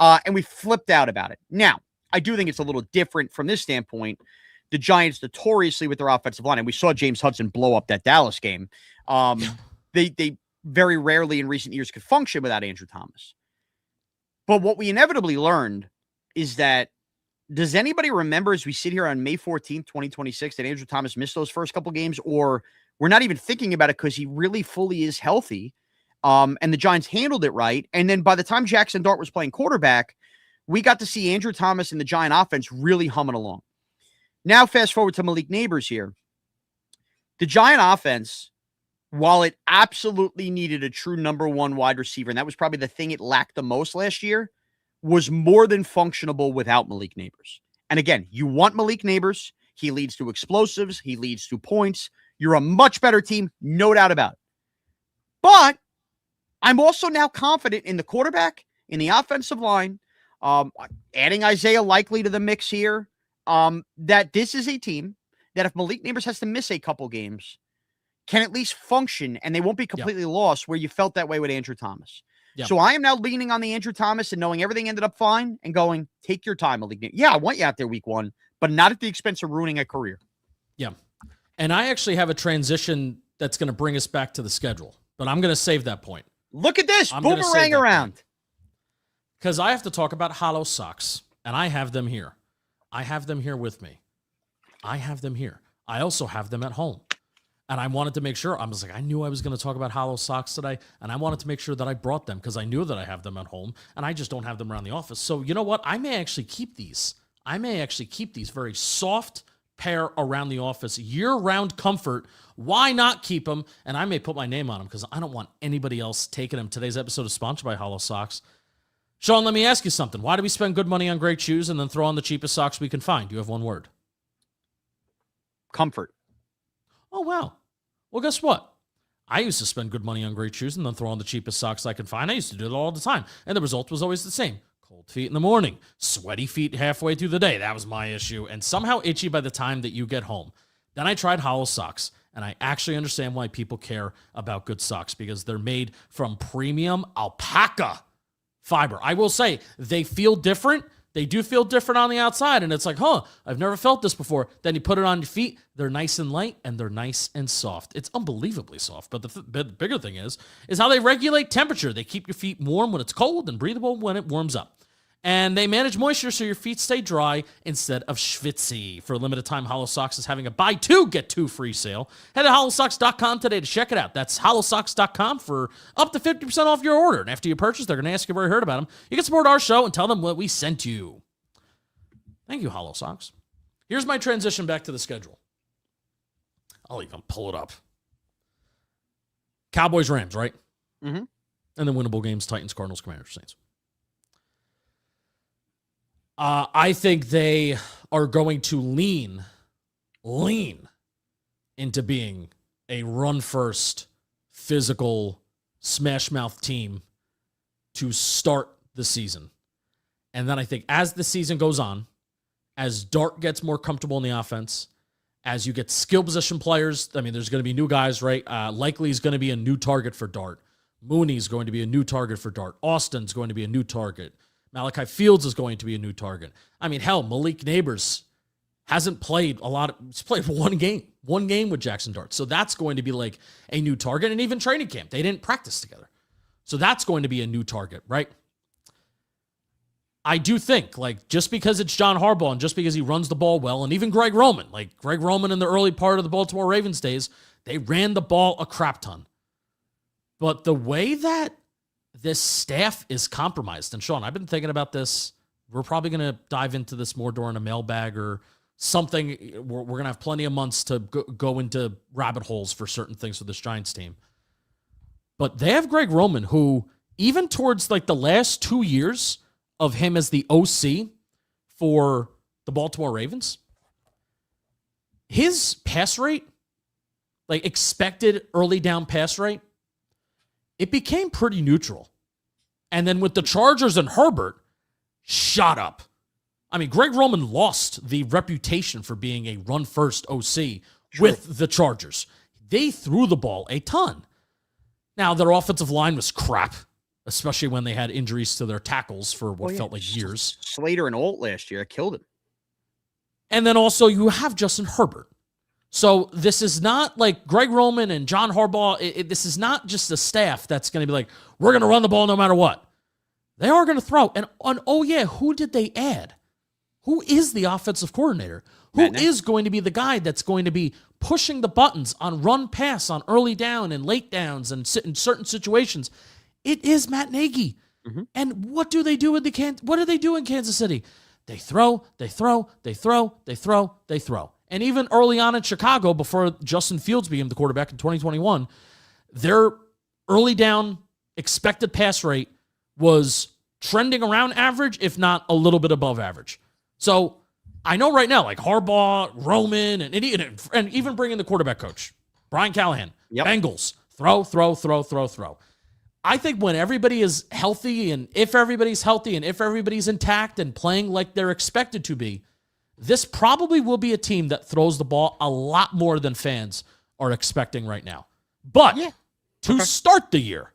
And we flipped out about it. Now, I do think it's a little different from this standpoint. The Giants notoriously with their offensive line, and we saw James Hudson blow up that Dallas game. They very rarely in recent years could function without Andrew Thomas. But what we inevitably learned is that, does anybody remember as we sit here on May 14th, 2026, that Andrew Thomas missed those first couple games? Or we're not even thinking about it because he really fully is healthy. And the Giants handled it right. And then by the time Jackson Dart was playing quarterback, we got to see Andrew Thomas and the Giant offense really humming along. Now, fast forward to Malik Neighbors here. The Giant offense, while it absolutely needed a true number one wide receiver, and that was probably the thing it lacked the most last year, was more than functionable without Malik Neighbors. And again, you want Malik Neighbors. He leads to explosives. He leads to points. You're a much better team, no doubt about it. But I'm also now confident in the quarterback, in the offensive line, adding Isaiah Likely to the mix here, that this is a team that if Malik Neighbors has to miss a couple games, can at least function, and they won't be completely lost where you felt that way with Andrew Thomas. Yeah. So I am now leaning on the Andrew Thomas and knowing everything ended up fine and going, take your time, Malik Neighbors. Yeah, I want you out there week 1, but not at the expense of ruining a career. Yeah. And I actually have a transition that's going to bring us back to the schedule, but I'm going to save that point. Look at this. Boomerang around. Because I have to talk about hollow socks, and I have them here. I have them here with me. I have them here. I also have them at home. And I wanted to make sure, I knew I was going to talk about hollow socks today, and I wanted to make sure that I brought them because I knew that I have them at home, and I just don't have them around the office. So you know what? I may actually keep these. Very soft pair around the office, year-round comfort. Why not keep them? And I may put my name on them because I don't want anybody else taking them. Today's episode is sponsored by Hollow Socks. Shaun, let me ask you something. Why do we spend good money on great shoes and then throw on the cheapest socks we can find? You have one word. Comfort. Oh, wow. Well, guess what? I used to spend good money on great shoes and then throw on the cheapest socks I can find. I used to do it all the time. And the result was always the same. Cold feet in the morning, sweaty feet halfway through the day. That was my issue. And somehow itchy by the time that you get home. Then I tried Hollow Socks. And I actually understand why people care about good socks because they're made from premium alpaca fiber. I will say they feel different. They do feel different on the outside, and it's like, I've never felt this before. Then you put it on your feet, they're nice and light, and they're nice and soft. It's unbelievably soft, but the bigger thing is how they regulate temperature. They keep your feet warm when it's cold and breathable when it warms up. And they manage moisture so your feet stay dry instead of schwitzy. For a limited time, Hollow Socks is having a buy 2, get 2 free sale. Head to hollowsocks.com today to check it out. That's hollowsocks.com for up to 50% off your order. And after you purchase, they're going to ask you where you heard about them. You can support our show and tell them what we sent you. Thank you, Hollow Socks. Here's my transition back to the schedule. I'll even pull it up. Cowboys, Rams, right? Mm-hmm. And then winnable games, Titans, Cardinals, Commanders, Saints. I think they are going to lean into being a run-first, physical, smash-mouth team to start the season. And then I think as the season goes on, as Dart gets more comfortable in the offense, as you get skill position players, there's going to be new guys, right? Likely is going to be a new target for Dart. Mooney's going to be a new target for Dart. Austin's going to be a new target. Malachi Fields is going to be a new target. Malik Neighbors hasn't played a lot. He's played one game with Jackson Dart. So that's going to be like a new target. And even training camp, they didn't practice together. So that's going to be a new target, right? I do think, just because it's John Harbaugh and just because he runs the ball well, and even Greg Roman, Greg Roman in the early part of the Baltimore Ravens days, they ran the ball a crap ton. But the way that this staff is compromised. And Shaun, I've been thinking about this. We're probably going to dive into this more during a mailbag or something. We're going to have plenty of months to go into rabbit holes for certain things with this Giants team. But they have Greg Roman, who even towards the last 2 years of him as the OC for the Baltimore Ravens, his pass rate, expected early down pass rate, it became pretty neutral. And then with the Chargers and Herbert, shot up. I mean, Greg Roman lost the reputation for being a run-first OC True. with the Chargers. They threw the ball a ton. Now, their offensive line was crap, especially when they had injuries to their tackles for what felt like years. Slater and Alt last year killed him. And then also you have Justin Herbert. So this is not like Greg Roman and John Harbaugh. This is not just a staff that's going to be like, we're going to run the ball no matter what. They are going to throw. And oh yeah, who did they add? Who is the offensive coordinator? Who is going to be the guy that's going to be pushing the buttons on run pass, on early down and late downs and in certain situations? It is Matt Nagy. Mm-hmm. And what do they do with what do they do in Kansas City? They throw. And even early on in Chicago, before Justin Fields became the quarterback in 2021, their early down expected pass rate was trending around average, if not a little bit above average. So I know right now, like Harbaugh, Roman, and even bringing the quarterback coach, Brian Callahan, Bengals, throw. I think when everybody is healthy, and if everybody's healthy, and if everybody's intact and playing like they're expected to be, this probably will be a team that throws the ball a lot more than fans are expecting right now. But to start the year,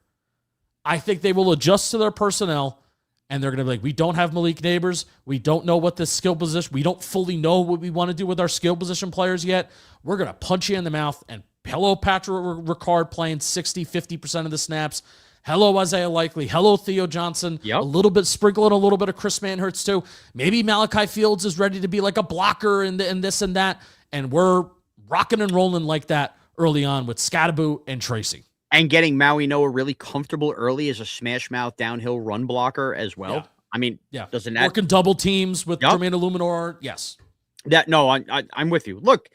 I think they will adjust to their personnel, and they're going to be like, we don't have Malik Neighbors. We don't know what the skill position. We don't fully know what we want to do with our skill position players yet. We're going to punch you in the mouth. And hello, Patrick Ricard playing 60-50% of the snaps. Hello, Isaiah Likely. Hello, Theo Johnson. Yep. A little bit sprinkling a little bit of Chris Manhertz too. Maybe Malachi Fields is ready to be like a blocker and this and that. And we're rocking and rolling like that early on with Scadaboo and Tracy. And getting Maui Noah really comfortable early as a smash mouth downhill run blocker as well. Yeah. I mean, doesn't that working double teams with Jermaine Illuminor? Yes. I'm with you. Look,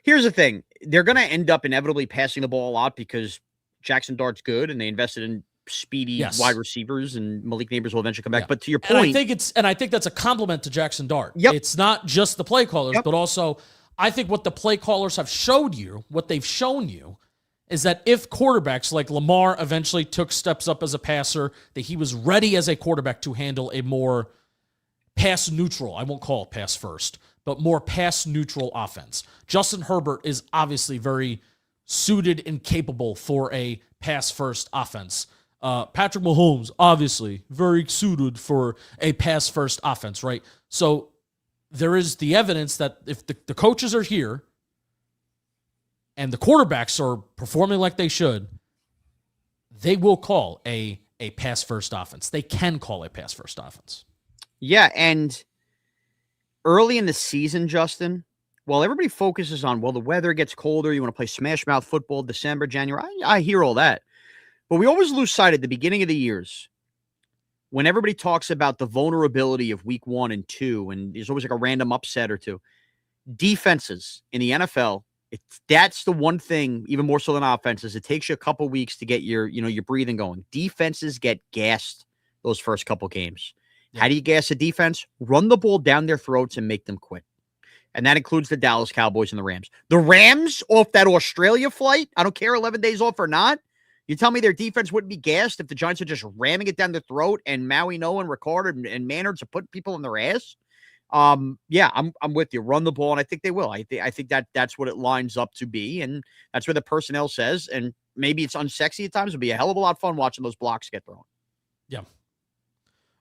here's the thing. They're going to end up inevitably passing the ball a lot because Jackson Dart's good and they invested in speedy wide receivers, and Malik Neighbors will eventually come back. But to your point, I think that's a compliment to Jackson Dart. Yep. It's not just the play callers, but also I think what the play callers have showed you, what they've shown you, is that if quarterbacks like Lamar eventually took steps up as a passer, that he was ready as a quarterback to handle a more pass neutral, I won't call it pass first, but more pass neutral offense. Justin Herbert is obviously very suited and capable for a pass first offense. Patrick Mahomes, obviously very suited for a pass first offense, right? So there is the evidence that if the coaches are here and the quarterbacks are performing like they should, they will call a pass-first offense. They can call a pass-first offense. Yeah, and early in the season, Justin, while everybody focuses on, the weather gets colder, you want to play smash-mouth football, December, January, I hear all that. But we always lose sight at the beginning of the years when everybody talks about the vulnerability of week 1 and 2, and there's always like a random upset or two. Defenses in the NFL, that's the one thing, even more so than offenses. It takes you a couple weeks to get your breathing going. Defenses get gassed those first couple games. Yeah. How do you gas a defense? Run the ball down their throats and make them quit. And that includes the Dallas Cowboys and the Rams. The Rams off that Australia flight, I don't care 11 days off or not. You tell me their defense wouldn't be gassed if the Giants are just ramming it down their throat and Maui Noah and Ricard and Manhartz are putting people in their ass? I'm with you. Run the ball, and I think they will. I think that's what it lines up to be, and that's where the personnel says. And maybe it's unsexy at times. It'll be a hell of a lot of fun watching those blocks get thrown. Yeah.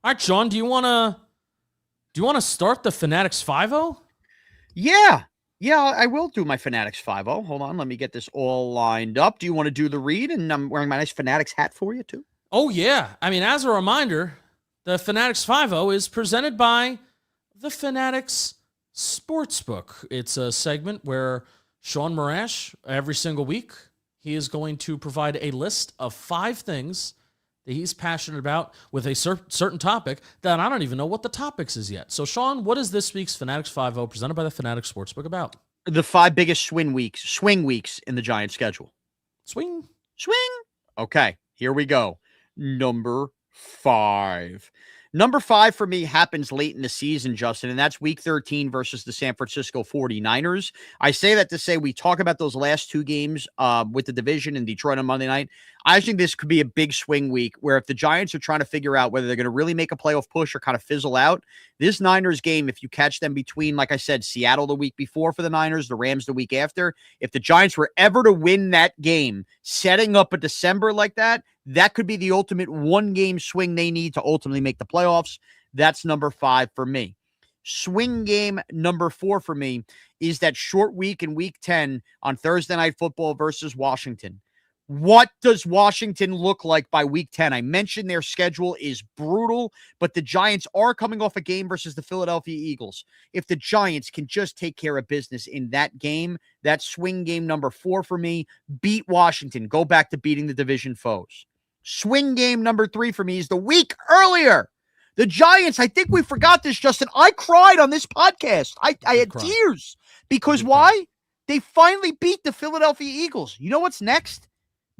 All right, Shaun, do you want to start the Fanatics 5-0? Yeah, I will do my Fanatics 5-0. Hold on, let me get this all lined up. Do you want to do the read? And I'm wearing my nice Fanatics hat for you too. Oh yeah. I mean, as a reminder, the Fanatics 5-0 is presented by the Fanatics Sportsbook. It's a segment where Shaun Marash, every single week, he is going to provide a list of 5 things that he's passionate about with a certain topic that I don't even know what the topics is yet. So, Shaun, what is this week's Fanatics 5-0 presented by the Fanatics Sportsbook about? The 5 biggest swing weeks in the Giants schedule. Swing. Okay, here we go. Number 5. Number 5 for me happens late in the season, Justin, and that's week 13 versus the San Francisco 49ers. I say that to say we talk about those last 2 games with the division in Detroit on Monday night. I think this could be a big swing week where if the Giants are trying to figure out whether they're going to really make a playoff push or kind of fizzle out, this Niners game, if you catch them between, like I said, Seattle the week before for the Niners, the Rams the week after, if the Giants were ever to win that game, setting up a December like that, that could be the ultimate one-game swing they need to ultimately make the playoffs. That's number 5 for me. Swing game number 4 for me is that short week in week 10 on Thursday Night Football versus Washington. What does Washington look like by week 10? I mentioned their schedule is brutal, but the Giants are coming off a game versus the Philadelphia Eagles. If the Giants can just take care of business in that game, that's swing game number 4 for me. Beat Washington. Go back to beating the division foes. Swing game number 3 for me is the week earlier. The Giants, I think we forgot this, Justin. I cried on this podcast. I had tears. Because why? They finally beat the Philadelphia Eagles. You know what's next?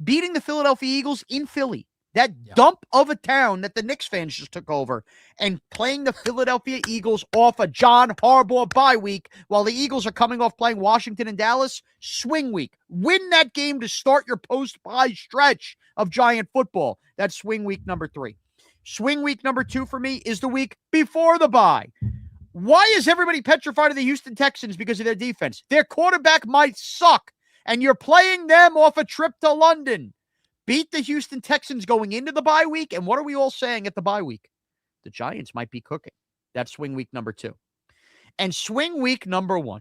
Beating the Philadelphia Eagles in Philly. That dump of a town that the Knicks fans just took over, and playing the Philadelphia Eagles off a John Harbaugh bye week while the Eagles are coming off playing Washington and Dallas. Swing week. Win that game to start your post-bye stretch of Giant football. That's swing week number 3. Swing week number 2 for me is the week before the bye. Why is everybody petrified of the Houston Texans? Because of their defense. Their quarterback might suck, and you're playing them off a trip to London. Beat the Houston Texans going into the bye week, and what are we all saying at the bye week? The Giants might be cooking. That's swing week number 2. And swing week number 1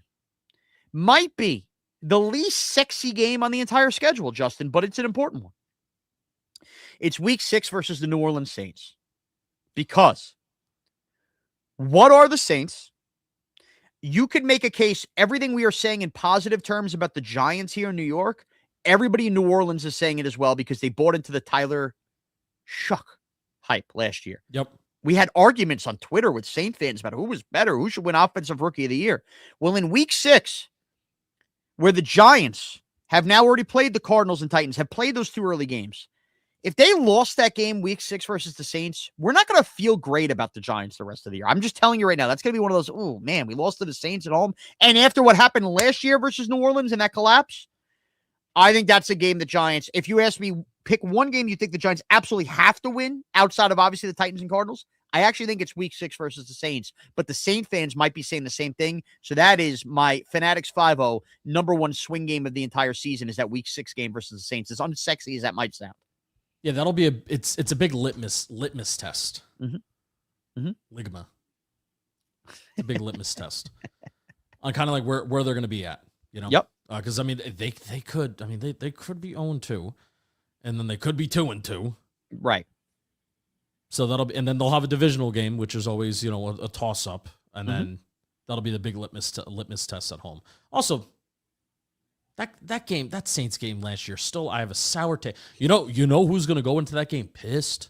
might be the least sexy game on the entire schedule, Justin, but it's an important one. It's week 6 versus the New Orleans Saints. Because what are the Saints? You could make a case, everything we are saying in positive terms about the Giants here in New York, everybody in New Orleans is saying it as well because they bought into the Tyler Shuck hype last year. Yep. We had arguments on Twitter with Saint fans about who was better, who should win Offensive Rookie of the Year. Well, in week 6, where the Giants have now already played the Cardinals and Titans, have played those 2 early games, if they lost that game week 6 versus the Saints, we're not going to feel great about the Giants the rest of the year. I'm just telling you right now, that's going to be one of those, oh, man, we lost to the Saints at home. And after what happened last year versus New Orleans and that collapse, I think that's a game the Giants, if you ask me, pick one game you think the Giants absolutely have to win outside of obviously the Titans and Cardinals, I actually think it's week 6 versus the Saints. But the Saint fans might be saying the same thing. So that is my Fanatics 5-0 number 1 swing game of the entire season is that week 6 game versus the Saints. As unsexy as that might sound. Yeah, that'll be it's a big litmus test. Mm-hmm. Mm-hmm. Ligma. It's a big litmus test on kind of like where they're going to be at, you know? Yep. Because I mean they could they could be 0-2, and then they could be 2-2. Right. So that'll be, and then they'll have a divisional game, which is always, you know, a toss up, and then that'll be the big litmus test at home. Also, that game, that Saints game last year, still I have a sour taste. You know who's going to go into that game pissed?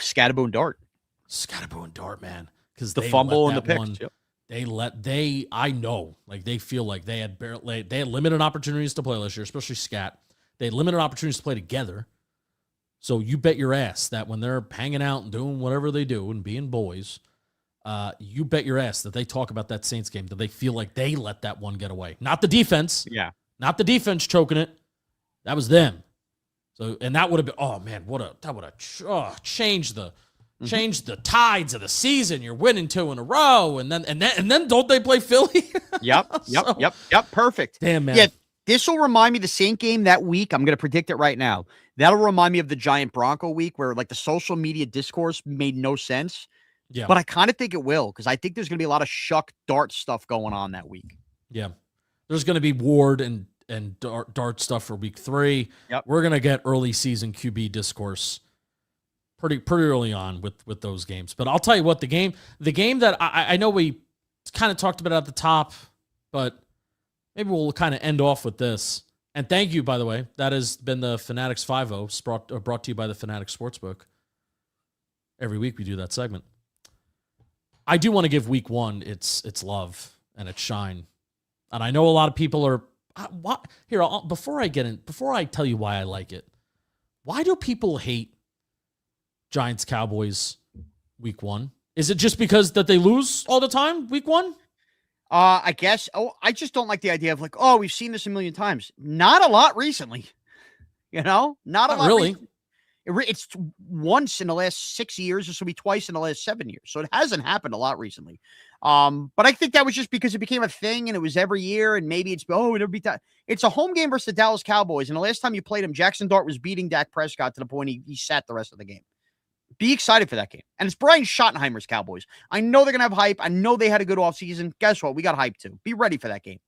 Scatterboo and Dart, man, because the fumble and the picks. Yep. I know, like they feel like they had limited opportunities to play last year, especially Scat. They had limited opportunities to play together. So you bet your ass that when they're hanging out and doing whatever they do and being boys, you bet your ass that they talk about that Saints game, that they feel like they let that one get away. Not the defense. Yeah. Not the defense choking it. That was them. So, and that would have been, oh man, that would have changed the tides of the season. You're winning 2 in a row, and then don't they play Philly? Yep. Perfect. Damn, man. Yeah, this will remind me the Saint game that week. I'm going to predict it right now. That'll remind me of the Giant Bronco week where like the social media discourse made no sense. Yeah. But I kind of think it will because I think there's going to be a lot of Shuck Dart stuff going on that week. Yeah. There's going to be Ward and Dart stuff for week 3. Yep. We're going to get early season QB discourse pretty early on with those games. But I'll tell you what, the game that I know we kind of talked about at the top, but maybe we'll kind of end off with this. And thank you, by the way. That has been the Fanatics 5-0 brought to you by the Fanatics Sportsbook. Every week we do that segment. I do want to give week 1 its love and its shine. And I know a lot of people are here. Before I tell you why I like it, why do people hate Giants Cowboys week 1? Is it just because that they lose all the time week 1? I guess. Oh, I just don't like the idea of like, oh, we've seen this a million times. Not a lot recently. Not a lot really. recently. It's once in the last 6 years. This will be twice in the last 7 years. So it hasn't happened a lot recently. But I think that was just because it became a thing and it was every year. And maybe it'll be that. It's a home game versus the Dallas Cowboys. And the last time you played him, Jackson Dart was beating Dak Prescott to the point he sat the rest of the game. Be excited for that game. And it's Brian Schottenheimer's Cowboys. I know they're going to have hype. I know they had a good offseason. Guess what? We got hype too. Be ready for that game.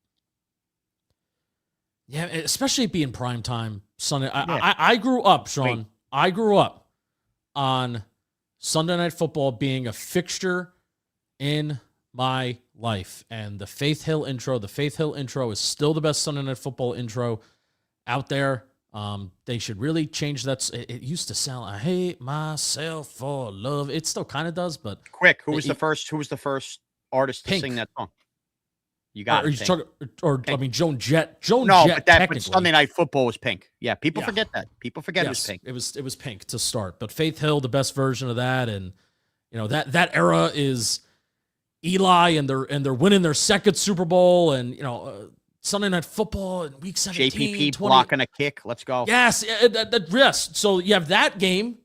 Yeah, especially being primetime Sunday. I grew up, Shaun. Wait. I grew up on Sunday Night Football being a fixture in my life. And the Faith Hill intro is still the best Sunday Night Football intro out there. They should really change that. It used to sound, I hate myself for love. It still kind of does, but quick. Who was the first artist to sing that song? You got it. I mean, Joan Jett. But Sunday Night Football was Pink. Yeah, people forget that. People forget it was Pink. It was Pink to start, but Faith Hill, the best version of that, and that era is Eli, and they're winning their second Super Bowl, and Sunday Night Football in week 17. JPP 20. Blocking a kick. Let's go. Yes, yes. So you have that game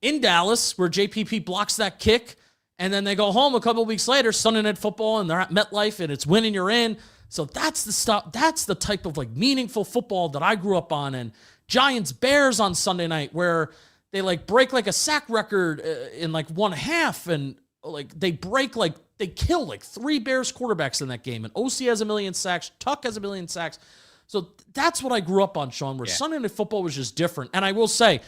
in Dallas where JPP blocks that kick. And then they go home a couple of weeks later, Sunday Night Football, and they're at MetLife, and it's winning, you're in. So that's the stuff. That's the type of meaningful football that I grew up on. And Giants Bears on Sunday night, where they break a sack record in one half, and they kill 3 Bears quarterbacks in that game. And OC has 1 million sacks, Tuck has 1 million sacks. So that's what I grew up on, Shaun. Where Sunday Night Football was just different. And I will say,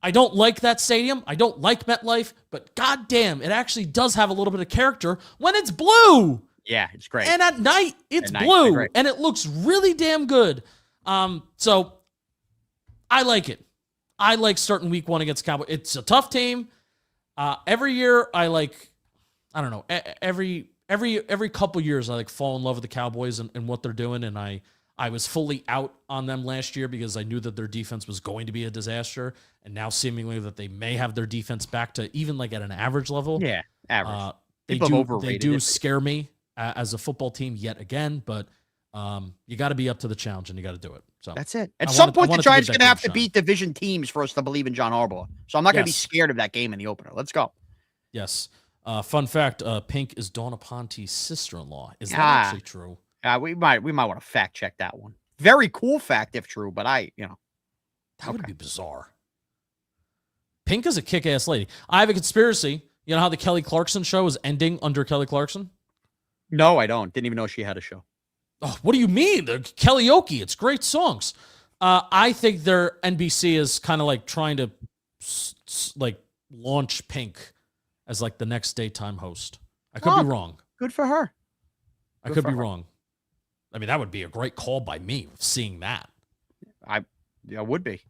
I don't like that stadium. I don't like MetLife, but goddamn, it actually does have a little bit of character when it's blue. Yeah, it's great. And at night, it's blue, and it looks really damn good. So I like it. I like starting week 1 against Cowboys. It's a tough team. Every year, every couple years, I fall in love with the Cowboys and what they're doing, and I was fully out on them last year because I knew that their defense was going to be a disaster, and now seemingly that they may have their defense back to even at an average level. Yeah, average. They do scare me as a football team yet again, but you got to be up to the challenge and you got to do it. So that's it. At some point, the Giants are going to have to beat division teams for us to believe in John Harbaugh. So I'm not going to be scared of that game in the opener. Let's go. Yes. Fun fact: Pink is Donna Ponte's sister-in-law. Is that actually true? We might want to fact check that one. Very cool fact if true, but that would be bizarre. Pink is a kick-ass lady. I have a conspiracy. You know how the Kelly Clarkson show is ending under Kelly Clarkson? No, I don't. Didn't even know she had a show. Oh, what do you mean? The karaoke. It's great songs. I think their NBC is kind of trying to launch Pink as the next daytime host. I could be wrong. Good for her. I could be wrong. I mean, that would be a great call by me seeing that. I would be.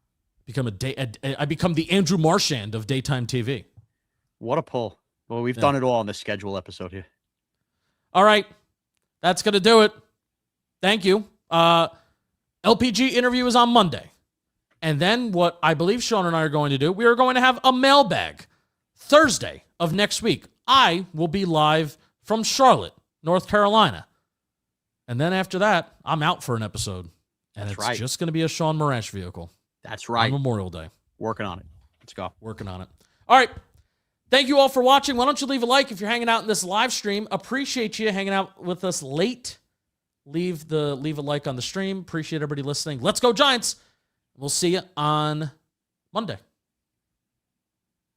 I become the Andrew Marchand of daytime TV. What a pull. Well, we've done it all on this schedule episode here. All right. That's going to do it. Thank you. LPG interview is on Monday. And then what I believe Shaun and I are going to do, we are going to have a mailbag Thursday of next week. I will be live from Charlotte, North Carolina. And then after that, I'm out for an episode. And it's just going to be a Shaun Morash vehicle. That's right. On Memorial Day. Working on it. Let's go. Working on it. All right. Thank you all for watching. Why don't you leave a like if you're hanging out in this live stream? Appreciate you hanging out with us late. Leave a like on the stream. Appreciate everybody listening. Let's go Giants. We'll see you on Monday.